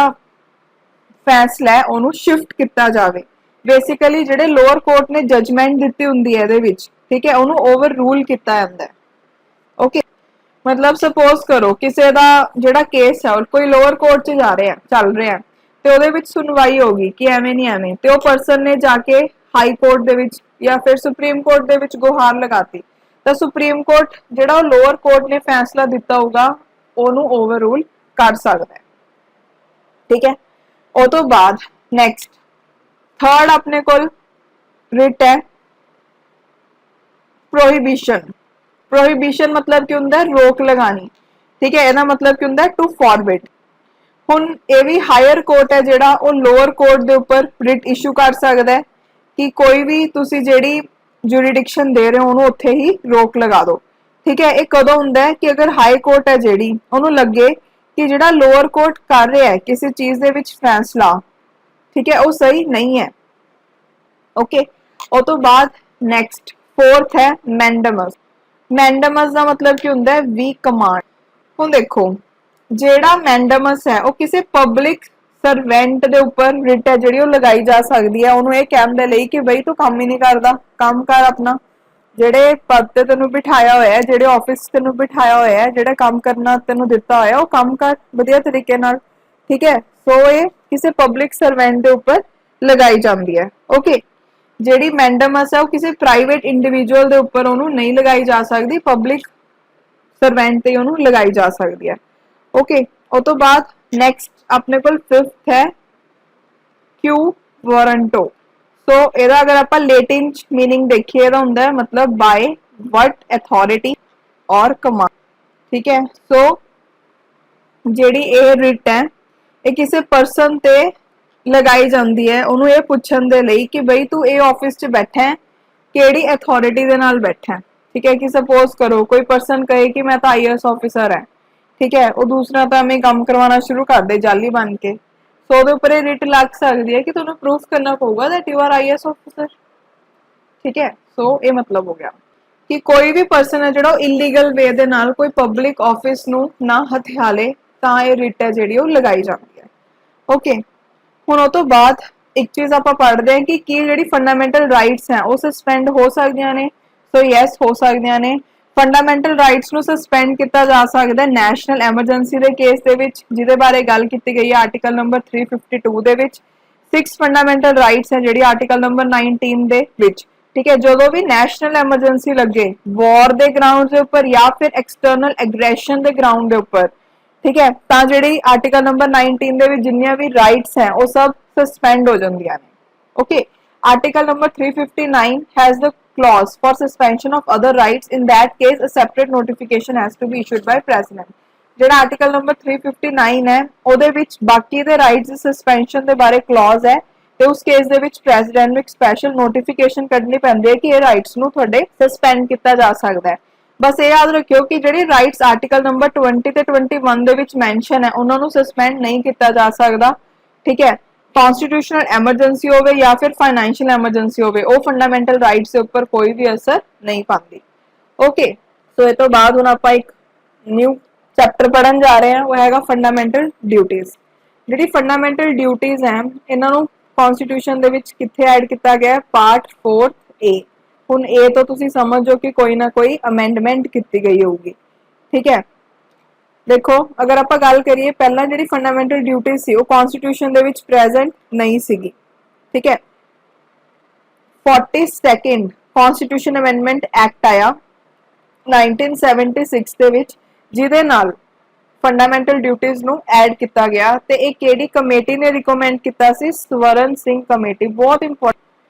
फैसला है ਉਹਨੂੰ शिफ्ट किया जाए। बेसिकली ਜਿਹੜੇ लोअर कोर्ट ने जजमेंट दी ਹੁੰਦੀ है ਇਹਦੇ ਵਿੱਚ, ठीक है, ਉਹਨੂੰ ओवर रूल किया ਜਾਂਦਾ है। ओके, मतलब सपोज करो किसी का ਜਿਹੜਾ केस है कोई लोअर कोर्ट च जा रहा है, चल रहा है, ਤੇ ਉਹਦੇ ਵਿੱਚ ਸੁਣਵਾਈ ਹੋਗੀ ਕਿ ਐਵੇਂ ਨਹੀਂ ਐਵੇਂ, ਤੇ ਉਹ ਪਰਸਨ ਨੇ ਜਾ ਕੇ ਹਾਈ ਕੋਰਟ ਦੇ ਵਿੱਚ ਜਾਂ ਫਿਰ ਸੁਪਰੀਮ ਕੋਰਟ ਦੇ ਵਿੱਚ ਗੁਹਾਰ ਲਗਾਤੀ, ਤਾਂ ਸੁਪਰੀਮ ਕੋਰਟ ਜਿਹੜਾ ਉਹ ਲੋਅਰ ਕੋਰਟ ਨੇ ਫੈਸਲਾ ਦਿੱਤਾ ਹੋਊਗਾ ਉਹਨੂੰ ਓਵਰ ਰੂਲ ਕਰ ਸਕਦਾ ਹੈ। ठीक है, ਉਹ ਤੋਂ ਬਾਅਦ ਨੈਕਸਟ थर्ड अपने को रिट है प्रोहिबिशन। प्रोहिबिशन मतलब की होंगे रोक लगानी, ठीक है, ਇਹਦਾ मतलब की होंगे टू फॉरबिड। ਹੁਣ ਇਹ ਵੀ ਹਾਇਰ ਕੋਰਟ है ਜਿਹੜਾ ਉਹ ਲੋਅਰ ਕੋਰਟ ਦੇ ਉੱਪਰ ਰਿਟ ਇਸ਼ੂ ਕਰ ਸਕਦਾ ਹੈ ਕਿ ਕੋਈ ਵੀ ਤੁਸੀਂ ਜਿਹੜੀ ਜੁਰੀਡਿਕਸ਼ਨ ਦੇ ਰਹੇ ਹੋ ਉਹਨੂੰ ਉੱਥੇ ਹੀ ਰੋਕ ਲਗਾ ਦਿਓ। ठीक है, ਇਹ ਕਦੋਂ ਹੁੰਦਾ ਹੈ ਕਿ ਅਗਰ ਹਾਈ ਕੋਰਟ ਹੈ ਜਿਹੜੀ ਉਹਨੂੰ ਲੱਗੇ ਕਿ ਜਿਹੜਾ ਲੋਅਰ ਕੋਰਟ ਕਰ ਰਿਹਾ ਹੈ ਕਿਸੇ ਚੀਜ਼ ਦੇ ਵਿੱਚ ਫੈਸਲਾ, ठीक है, वो सही नहीं है। ओके, और तो बाद नेक्स्ट फोर्थ है मैंडेमस। मैंडेमस का मतलब की होंगे वी कमांड। हूँ देखो जेड़ा मैंडेमस है वो किसी पब्लिक सर्वेंट दे ऊपर रिट है जी लगाई जा सकती है, उन्होंने ये कहने दे लई कि बई तू काम ही नहीं करता, काम कर अपना, जेड़े पद ते तेनू बिठाया होया है, जेड़े ऑफिस तेनू बिठाया होया है, जेड़ा काम करना तेनू दिता होया वो काम कर वधिया तरीके नाल। ठीक है, सो ये किसी पब्लिक सर्वेंट के ऊपर लगाई जाती है। ओके, जेड़ी मैंडेमस है वो किसी प्राइवेट इंडिविजुअल के ऊपर उन्होंने नहीं लगाई जा सकती, पब्लिक सर्वेंट ते उन्होंने लगाई जा सकती है। ओके, और तो बाद नेक्स्ट अपने को फिफ्थ है क्यू वारंटो। सो ਇਹਦਾ अगर आप लेटिन मीनिंग देखिए तो होंगे मतलब बाय व्हाट अथॉरिटी और कमांड। ठीक है, सो जेड़ी ये रिट है ये किसी परसन ते लगाई जाती है उन्होंने ये पूछने दे लई कि बई तू ये ऑफिस च बैठा है केड़ी अथॉरिटी दे नाल बैठा है। ठीक है, कि सपोज करो कोई परसन कहे कि मैं तो IAS ऑफिसर है, ठीक है, वो दूसरा तो हमें काम करवाना शुरू कर दे जाली बन के, सो ਉਹਦੇ ਉੱਪਰ रिट लग सकती है कि ਤੁਹਾਨੂੰ प्रूफ करना पड़ेगा that you are IAS officer. ठीक है, सो ये मतलब हो गया कि कोई भी परसन है जो इलीगल वे दे नाल कोई पब्लिक ऑफिस नू ना हथियाले ਤਾਂ ਇਹ रिट है ਜਿਹੜੀ ਉਹ लगाई जाती है। ओके, ਹੁਣ ਉਹ ਤੋਂ ਬਾਅਦ ਇੱਕ ਚੀਜ਼ ਆਪਾਂ ਪੜ੍ਹਦੇ ਹਾਂ ਕਿ ਕੀ ਜਿਹੜੀ ਫੰਡਾਮੈਂਟਲ ਰਾਈਟਸ ਹੈ ਉਹ ਸਸਪੈਂਡ ਹੋ ਸਕਦੀਆਂ ਨੇ। ਸੋ ਯੈਸ, ਹੋ ਸਕਦੀਆਂ ਨੇ। ਫੰਡਾਮੈਂਟਲ ਰਾਈਟਸ ਨੂੰ ਸਸਪੈਂਡ ਕੀਤਾ ਜਾ ਸਕਦਾ ਨੈਸ਼ਨਲ ਐਮਰਜੈਂਸੀ ਦੇ ਕੇਸ ਦੇ ਵਿੱਚ, ਜਿਹਦੇ ਬਾਰੇ ਗੱਲ ਕੀਤੀ ਗਈ ਹੈ ਆਰਟੀਕਲ ਨੰਬਰ 352 ਦੇ ਵਿੱਚ। 6 ਫੰਡਾਮੈਂਟਲ ਰਾਈਟਸ ਹੈ ਜਿਹੜੀ ਆਰਟੀਕਲ ਨੰਬਰ 19 ਦੇ ਵਿੱਚ। ठीक है, जो भी नैशनल एमरजेंसी लगे वॉर के ग्राउंड के उपर या फिर एक्सटर्नल एग्रैशन के ग्राउंड के उपर, ठीक है, तो जी आर्टिकल नंबर 19 के जिन्नियां भी राइट्स हैं वो सब सस्पेंड हो जांदियां ने। Okay, article number 359 has the clause for suspension of other rights, in that case a separate notification has to be issued by president. ਜਿਹੜਾ आर्टिकल नंबर 359 है ਉਹਦੇ ਵਿੱਚ ਬਾਕੀ ਦੇ ਰਾਈਟਸ ਸਸਪੈਂਸ਼ਨ ਦੇ ਬਾਰੇ ਕਲੌਜ਼ ਹੈ ਤੇ ਉਸ ਕੇਸ ਦੇ ਵਿੱਚ ਪ੍ਰੈਜ਼ੀਡੈਂਟ ਨੂੰ ਇੱਕ ਸਪੈਸ਼ਲ ਨੋਟੀਫਿਕੇਸ਼ਨ ਕੱਢਣੀ ਪੈਂਦੀ ਹੈ ਕਿ ਇਹ ਰਾਈਟਸ ਨੂੰ ਤੁਹਾਡੇ ਸਸਪੈਂਡ ਕੀਤਾ ਜਾ ਸਕਦਾ ਹੈ। ਬਸ ਇਹ ਯਾਦ ਰੱਖਿਓ ਕਿ ਜਿਹੜੇ ਰਾਈਟਸ ਆਰਟੀਕਲ ਨੰਬਰ 20 ਤੇ 21 ਦੇ ਵਿੱਚ ਮੈਂਸ਼ਨ ਹੈ ਉਹਨਾਂ ਨੂੰ ਸਸਪੈਂਡ ਨਹੀਂ ਕੀਤਾ ਜਾ ਸਕਦਾ। ਠੀਕ ਹੈ, ਕਨਸਟੀਟਿਊਸ਼ਨਲ ਐਮਰਜੈਂਸੀ ਹੋਵੇ ਜਾਂ ਫਿਰ ਫਾਈਨੈਂਸ਼ੀਅਲ ਐਮਰਜੈਂਸੀ ਹੋਵੇ, ਉਹ ਫੰਡਾਮੈਂਟਲ ਰਾਈਟਸ ਦੇ ਉੱਪਰ ਕੋਈ ਵੀ ਅਸਰ ਨਹੀਂ ਪਾਉਂਦੀ। ओके, सो ਇਹ ਤੋਂ ਬਾਅਦ ਹੁਣ ਆਪਾਂ ਇੱਕ ਨਿਊ ਚੈਪਟਰ ਪੜਨ ਜਾ ਰਹੇ ਹਾਂ, ਉਹ ਹੈਗਾ ਫੰਡਾਮੈਂਟਲ ਡਿਊਟੀਜ਼। ਜਿਹੜੀ ਫੰਡਾਮੈਂਟਲ ਡਿਊਟੀਜ਼ ਹੈ ਇਹਨਾਂ ਨੂੰ ਕਨਸਟੀਟਿਊਸ਼ਨ ਦੇ ਵਿੱਚ ਕਿੱਥੇ ਐਡ ਕੀਤਾ ਗਿਆ? Part 4A। ਹੁਣ ਇਹ ਤੋਂ ਤੁਸੀਂ ਸਮਝੋ ਕਿ ਕੋਈ ਨਾ ਕੋਈ ਅਮੈਂਡਮੈਂਟ ਕੀਤੀ ਗਈ ਹੋਊਗੀ। ਠੀਕ ਹੈ, ਦੇਖੋ ਅਗਰ ਆਪਾਂ ਗੱਲ ਕਰੀਏ ਪਹਿਲਾਂ ਜਿਹੜੀ ਫੰਡਾਮੈਂਟਲ ਡਿਊਟੀ ਸੀ ਉਹ ਕਨਸਟੀਟਿਊਸ਼ਨ ਦੇ ਵਿੱਚ ਪ੍ਰੈਜ਼ੈਂਟ ਨਹੀਂ ਸੀਗੀ। ਠੀਕ ਹੈ, 42nd ਕਨਸਟੀਟਿਊਸ਼ਨ ਅਮੈਂਡਮੈਂਟ ਐਕਟ ਆਇਆ 1976 ਦੇ ਵਿੱਚ, ਜਿਹਦੇ ਨਾਲ ਫੰਡਾਮੈਂਟਲ ਡਿਊਟੀਜ਼ ਨੂੰ ਐਡ ਕੀਤਾ ਗਿਆ ਤੇ ਇਹ ਕਿਹੜੀ ਕਮੇਟੀ ਨੇ ਰਿਕਮੈਂਡ ਕੀਤਾ ਸੀ? ਸਵਰਨ ਸਿੰਘ ਕਮੇਟੀ। ਬਹੁਤ ਇੰਪੋਰਟੈਂਟ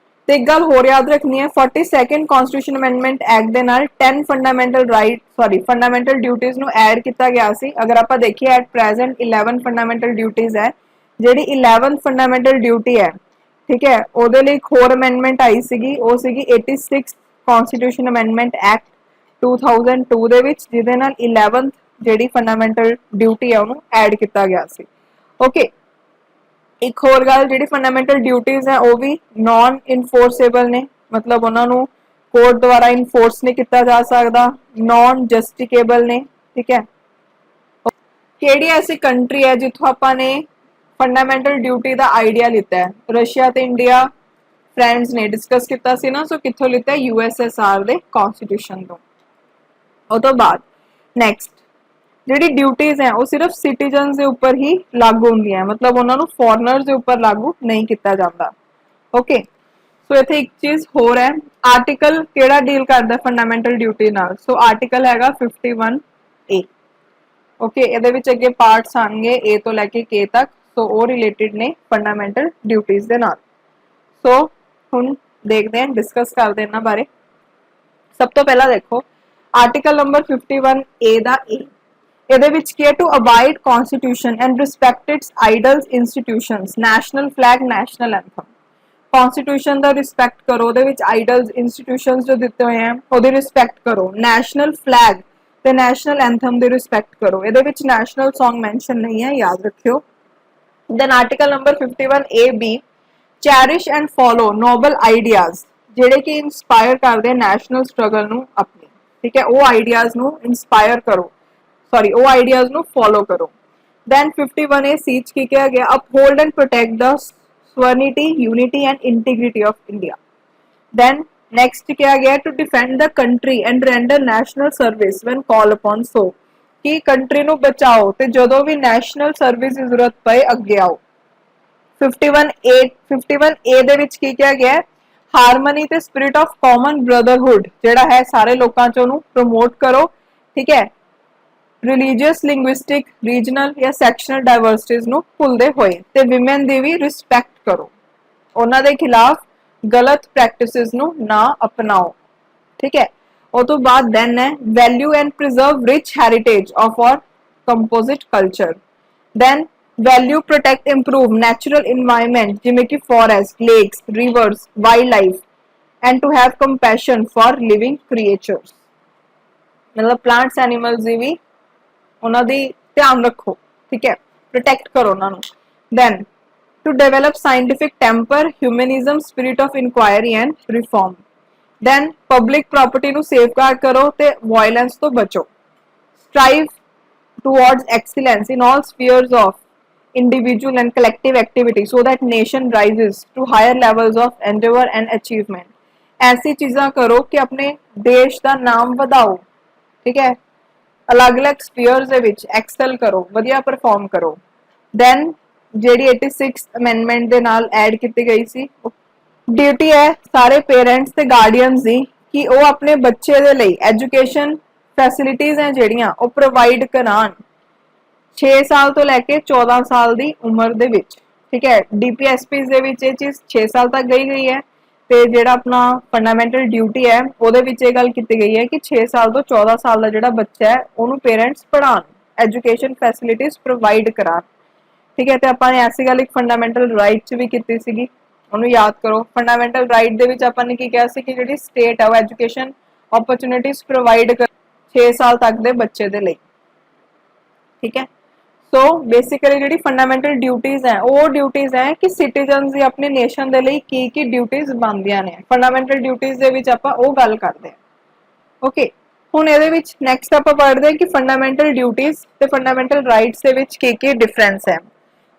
ਤੇ ਇੱਕ ਗੱਲ ਹੋਰ ਯਾਦ ਰੱਖਣੀ ਹੈ, 42nd ਕਨਸਟੀਟਿਊਸ਼ਨ ਅਮੈਂਡਮੈਂਟ ਐਕਟ ਦੇ ਨਾਲ 10 ਫੰਡਾਮੈਂਟਲ ਡਿਊਟੀਜ਼ ਨੂੰ ਐਡ ਕੀਤਾ ਗਿਆ ਸੀ। ਅਗਰ ਆਪਾਂ ਦੇਖੀਏ ਐਟ ਪ੍ਰੈਜ਼ੈਂਟ 11 ਫੰਡਾਮੈਂਟਲ ਡਿਊਟੀਜ਼ ਹੈ। ਜਿਹੜੀ 11th ਫੰਡਾਮੈਂਟਲ ਡਿਊਟੀ ਹੈ, ਠੀਕ ਹੈ, ਉਹਦੇ ਲਈ ਇੱਕ ਹੋਰ ਅਮੈਂਡਮੈਂਟ ਆਈ ਸੀਗੀ, ਉਹ ਸੀਗੀ 86 ਕਨਸਟੀਟਿਊਸ਼ਨ ਅਮੈਂਡਮੈਂਟ ਐਕਟ 2002 ਦੇ ਵਿੱਚ, ਜਿਹਦੇ ਨਾਲ 11th ਜਿਹੜੀ ਫੰਡਾਮੈਂਟਲ ਡਿਊਟੀ ਹੈ ਉਹਨੂੰ ਐਡ ਕੀਤਾ ਗਿਆ ਸੀ। ਓਕੇ, ਇੱਕ ਹੋਰ ਗੱਲ, ਜਿਹੜੀ ਫੰਡਾਮੈਂਟਲ ਡਿਊਟੀਜ਼ ਹੈ ਉਹ ਵੀ ਨਾਨ ਇਨਫੋਰਸੇਬਲ ਨੇ, ਮਤਲਬ ਉਹਨਾਂ ਨੂੰ ਕੋਰਟ ਦੁਆਰਾ ਇਨਫੋਰਸ ਨਹੀਂ ਕੀਤਾ ਜਾ ਸਕਦਾ, ਨਾਨ ਜਸਟਿਕੇਬਲ ਨੇ। ਠੀਕ ਹੈ, ਕਿਹੜੀ ਐਸੀ ਕੰਟਰੀ ਹੈ ਜਿੱਥੋਂ ਆਪਾਂ ਨੇ फंडामेंटल ड्यूटी का आइडिया लिता है रशिया ते इंडिया फ्रेंड्स ने डिस्कस किया सी ना, सो कित्थों लिता है यूएसएसआर दे कॉन्स्टिट्यूशन तो। उस तो बाद नैक्सट जी ड्यूटीज है वो सिर्फ सिटीजन के उपर ही लागू होंगे, मतलब उन्होंने फॉरनर्स के उपर लागू नहीं किया जाता। ओके सो इतने एक चीज होर है, आर्टिकल केड़ा डील करता फंडामेंटल ड्यूटी नाल, सो आर्टिकल हैगा 51A। ओके ये अगे पार्ट्स आएंगे ए तो लैके के तक, सो वो रिलेटेड ने फंडामेंटल ड्यूटीज के नाल। सो हुण देखते हैं, डिस्कस करते हैं इन्हां बारे। सब तो पहला देखो आर्टिकल नंबर 51A दा ए, ਇਹਦੇ ਵਿੱਚ ਕੀ ਹੈ to abide constitution and respect its ideals institutions, national flag national anthem. Constitution ਦਾ ਰਿਸਪੈਕਟ ਕਰੋ, ਉਹਦੇ ਵਿੱਚ ਆਈਡਲਸ ਇੰਸਟੀਟਿਊਸ਼ਨਸ ਜੋ ਦਿੱਤੇ ਹੋਏ ਆ ਉਹਦੀ ਰਿਸਪੈਕਟ ਕਰੋ, ਨੈਸ਼ਨਲ ਫਲੈਗ ਤੇ ਨੈਸ਼ਨਲ ਐਂਥਮ ਦੀ ਰਿਸਪੈਕਟ ਕਰੋ। ਇਹਦੇ ਵਿੱਚ ਨੈਸ਼ਨਲ ਸੌਂਗ ਮੈਂਸ਼ਨ ਨਹੀਂ ਹੈ, ਯਾਦ ਰੱਖਿਓ। Then article number 51A-B cherish and follow noble ideas ਜਿਹੜੇ ਕਿ ਇੰਸਪਾਇਰ ਕਰਦੇ ਨੈਸ਼ਨਲ ਸਟਰਗਲ ਨੂੰ ਆਪਣੀ, ਠੀਕ ਹੈ, ਉਹ ਆਈਡੀਆਜ਼ ਨੂੰ ਇੰਸਪਾਇਰ ਕਰੋ, सॉरी वो आइडियाज नु फॉलो करो। देन 51A की क्या गया uphold and protect the sovereignty unity and integrity of India. Then next क्या गया to defend the country and render national service when call upon, so कि कंट्री नु बचाओ ते जदों भी नेशनल सर्विस की जरूरत पए अगे आओ। 51A दे विच की क्या गया हारमनी ते स्पिरिट ऑफ कॉमन ब्रदरहुड जेड़ा है सारे लोकां चों नु प्रमोट करो, ठीक है। रिलीजियस लिंग्विस्टिक रीजनल या सैक्शनल डाइवर्सिटीज नु भुलदे होए ते विमेन दी भी रिस्पैक्ट करो, उन्हां दे खिलाफ गलत प्रैक्टिसेस नु ना अपनाओ, ठीक है। उस तो बाद देन है value and preserve rich heritage of our composite culture. Then value protect improve natural environment जिवें कि forest lakes rivers wildlife and to have compassion for living creatures, मतलब प्लांट्स एनिमल्स दी भी उन्होंने ध्यान रखो, ठीक है, प्रोटेक्ट करो उन्होंने। Then to develop scientific temper humanism spirit of inquiry and reform. Then public property नु सेफगार्ड करो ते वायलेंस तो बचो। Strive towards excellence in all spheres of individual and collective activity so that nation rises to higher levels of endeavour and achievement. ऐसी चीज़ां करो कि अपने देश का नाम बढ़ाओ, ठीक है, अलग अलग स्पीयर्स दे विच एक्सेल करो, वधिया परफॉर्म करो। दैन जेडी 86 अमेंडमेंट दे नाल ऐड की गई सी ड्यूटी है सारे पेरेंट्स ते गार्डियंस दी कि वो अपने बच्चे दे लई एजुकेशन फैसिलिटीज हैं जेड़ियां वो प्रोवाइड करान 6 साल तो लैके 14 साल दी उम्र दे विच, ठीक है। DPSPs दे विच ये चीज 6 साल तक गई है ਤੇ ਜਿਹੜਾ ਆਪਣਾ ਫੰਡਾਮੈਂਟਲ ਡਿਊਟੀ ਹੈ ਉਹਦੇ ਵਿੱਚ ਇਹ ਗੱਲ ਕੀਤੀ ਗਈ ਹੈ ਕਿ 6 ਸਾਲ ਤੋਂ 14 ਸਾਲ ਦਾ ਜਿਹੜਾ ਬੱਚਾ ਹੈ ਉਹਨੂੰ ਪੇਰੈਂਟਸ ਪੜ੍ਹਾਉਣ, ਐਜੂਕੇਸ਼ਨ ਫੈਸਿਲਿਟੀਜ਼ ਪ੍ਰੋਵਾਈਡ ਕਰਾਣ, ਠੀਕ ਹੈ। ਤੇ ਆਪਾਂ ਨੇ ਐਸੀ ਗੱਲ ਇੱਕ ਫੰਡਾਮੈਂਟਲ ਰਾਈਟ 'ਚ ਵੀ ਕੀਤੀ ਸੀਗੀ, ਉਹਨੂੰ ਯਾਦ ਕਰੋ। ਫੰਡਾਮੈਂਟਲ ਰਾਈਟ ਦੇ ਵਿੱਚ ਆਪਾਂ ਨੇ ਕੀ ਕਿਹਾ ਸੀ ਕਿ ਜਿਹੜੀ ਸਟੇਟ ਹੈ ਉਹ ਐਜੂਕੇਸ਼ਨ ਓਪਰਚੁਨਿਟੀਜ਼ ਪ੍ਰੋਵਾਈਡ ਕਰ 6 ਸਾਲ ਤੱਕ ਦੇ ਬੱਚੇ ਦੇ ਲਈ, ठीक है। सो बेसिकली जी फंडामेंटल ड्यूटीज है वो ड्यूटीज है कि सिटीजन की अपने नेशन के लिए की ड्यूटीज बनदियां ने। फंडामेंटल ड्यूटीज दे विच आपां वो गल करते हैं, ओके। हुण इहदे विच नैक्सट आपां पढ़दे हैं कि फंडामेंटल ड्यूटीज ते फंडामेंटल राइट्स दे विच की डिफरेंस है।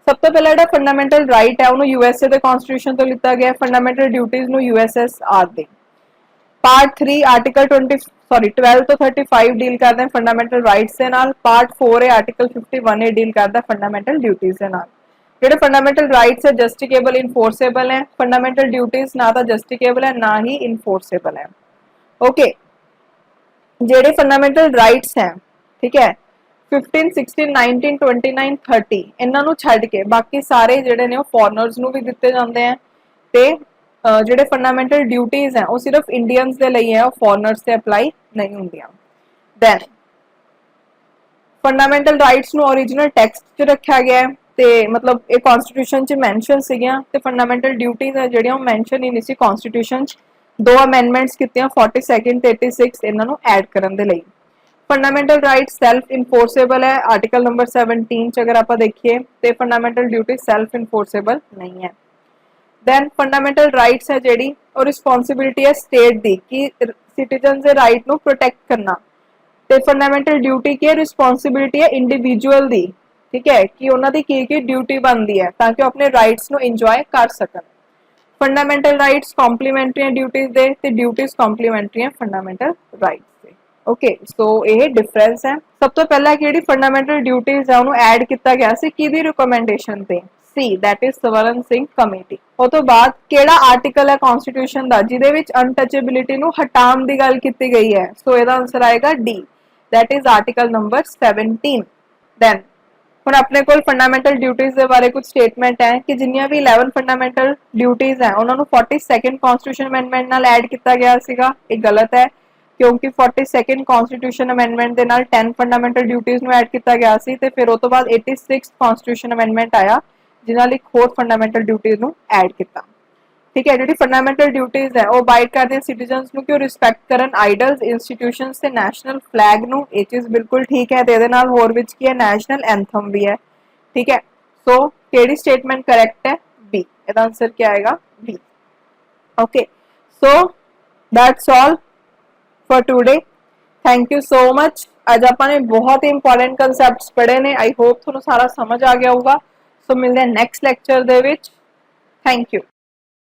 सब तो पहला जो फंडामेंटल राइट है उन्होंने यूएसए के कॉन्स्टिट्यूशन तो लिता गया, फंडामेंटल ड्यूटीज नूं यूएसएसआर दे। पार्ट 3 आर्टिकल 12 तो 35 डील करते हैं फंडामेंटल राइट्स के नाल। पार्ट 4 है आर्टिकल 51A डील करता है फंडामेंटल ड्यूटीज के नाल। जेडे फंडामेंटल राइट्स है जस्टिकेबल इनफोर्सेबल है, फंडामेंटल ड्यूटीज ना तो जस्टिकेबल है ना ही इनफोर्सेबल है, ओके। जेडे फंडामेंटल राइट्स हैं, ठीक है, 15, 16, 19, 29, 30 इन्हां नूं छड्ड के बाकी सारे जेडे ने फॉरनर्स नूं भी दिते जांदे हैं ते ਜਿਹੜੇ फंडामेंटल ड्यूटीज हैं वो सिर्फ इंडियंस के लिए है, फॉरनर्स से अप्लाई नहीं होंदियां। दैन फंडामेंटल राइट्स नूं ओरिजिनल टैक्सट च रखा गया है ते मतलब ये कॉन्स्टिट्यूशन च मैंशन सीगियां ते फंडामेंटल ड्यूटीज है ਜਿਹੜੀਆਂ मैंशन ही नहीं सी कॉन्स्टिट्यूशन च। 2 अमेंडमेंट्स कीतियां 42 ते 86 इन्हां नूं ऐड करन दे लई। फंडामेंटल राइट्स सैल्फ इनफोर्सेबल है, आर्टिकल नंबर 17 च अगर आप देखिए तो फंडामेंटल ड्यूटी सैल्फ इनफोर्सेबल नहीं है। दैन फंडामेंटल राइट्स है जी और रिस्पॉन्सिबिलिटी है स्टेट दी कि सिटीजन के राइट नूं प्रोटेक्ट करना, ते फंडामेंटल ड्यूटी की रिस्पॉन्सिबिलिटी है इंडिविजुअल दी, ठीक है कि ਉਹਨਾਂ ਦੀ ਕੀ ਡਿਊਟੀ ਬਣਦੀ ਹੈ ਤਾਂ ਕਿ ਉਹ ਆਪਣੇ ਰਾਈਟਸ ਨੂੰ ਇੰਜੋਏ ਕਰ ਸਕਣ ਫੰਡਾਮੈਂਟਲ ਰਾਈਟਸ ਕੰਪਲੀਮੈਂਟਰੀ ਡਿਊਟੀਜ਼ ਦੇ ਤੇ ਡਿਊਟੀਜ਼ ਕੰਪਲੀਮੈਂਟਰੀ ਫੰਡਾਮੈਂਟਲ ਰਾਈਟਸ ਦੇ ਓਕੇ ਸੋ ਇਹ ਡਿਫਰੈਂਸ ਹੈ ਸਭ ਤੋਂ ਪਹਿਲਾਂ ਕਿ ਜਿਹੜੀ ਫੰਡਾਮੈਂਟਲ ਡਿਊਟੀਜ਼ ਹੈ ਉਹਨੂੰ ਐਡ ਕੀਤਾ ਗਿਆ ਸੀ ਕਿਹਦੀ ਰਿਕਮੈਂਡੇਸ਼ਨ ਤੇ C that is Swaran Singh committee ਉਹ ਤੋਂ ਬਾਅਦ ਕਿਹੜਾ ਆਰਟੀਕਲ ਹੈ ਕਨਸਟੀਟਿਊਸ਼ਨ ਦਾ ਜਿਹਦੇ ਵਿੱਚ ਅਨਟਚੇਬਿਲਿਟੀ ਨੂੰ ਹਟਾਉਣ ਦੀ ਗੱਲ ਕੀਤੀ ਗਈ ਹੈ ਸੋ ਇਹਦਾ ਆਨਸਰ ਆਏਗਾ D that is article number 17 then ਹੁਣ ਆਪਣੇ ਕੋਲ ਫੰਡਾਮੈਂਟਲ ਡਿਊਟੀਜ਼ ਦੇ ਬਾਰੇ ਕੁਝ ਸਟੇਟਮੈਂਟ ਹੈ ਕਿ ਜਿੰਨੀਆਂ ਵੀ 11 ਫੰਡਾਮੈਂਟਲ ਡਿਊਟੀਜ਼ ਹੈ ਉਹਨਾਂ ਨੂੰ 42nd ਕਨਸਟੀਟਿਊਸ਼ਨ ਅਮੈਂਡਮੈਂਟ ਨਾਲ ਐਡ ਕੀਤਾ ਗਿਆ ਸੀਗਾ ਇਹ ਗਲਤ ਹੈ ਕਿਉਂਕਿ 42nd ਕਨਸਟੀਟਿਊਸ਼ਨ ਅਮੈਂਡਮੈਂਟ ਦੇ ਨਾਲ 10 ਫੰਡਾਮੈਂਟਲ ਡਿਊਟੀਜ਼ ਨੂੰ ਐਡ ਕੀਤਾ ਗਿਆ ਸੀ ਤੇ ਫਿਰ ਉਸ ਤੋਂ ਬਾਅਦ 86th ਕਨਸਟੀਟਿਊਸ਼ਨ ਅਮੈਂਡਮੈਂਟ ਆਇਆ ਜਿਨ੍ਹਾਂ ਲਈ ਹੋਰ ਫੰਡਾਮੈਂਟਲ ਡਿਊਟੀਜ਼ ਨੂੰ ਐਡ ਕੀਤਾ ਠੀਕ ਹੈ ਜਿਹੜੀ ਫੰਡਾਮੈਂਟਲ ਡਿਊਟੀਜ਼ ਹੈ ਉਹ ਅਬਾਈਡ ਕਰਦੇ ਸਿਟੀਜ਼ਨਸ ਨੂੰ ਕਿ ਉਹ ਰਿਸਪੈਕਟ ਕਰਨ ਆਈਡਲਸ ਇੰਸਟੀਟਿਊਸ਼ਨਸ ਤੇ ਨੈਸ਼ਨਲ ਫਲੈਗ ਨੂੰ ਇਹ ਚੀਜ਼ ਬਿਲਕੁਲ ਠੀਕ ਹੈ ਤੇ ਇਹਦੇ ਨਾਲ ਹੋਰ ਵਿੱਚ ਕੀ ਹੈ ਨੈਸ਼ਨਲ ਐਂਥਮ ਵੀ ਹੈ ठीक है सो केड़ी स्टेटमेंट करेक्ट है बी इसका आंसर क्या आएगा B okay so that's all for today thank you so much आज आपने बहुत ही इंपॉर्टेंट कंसेप्ट्स पढ़े ने आई होप थोड़ा सारा समझ आ गया होगा सो मिलते हैं next lecture they which thank you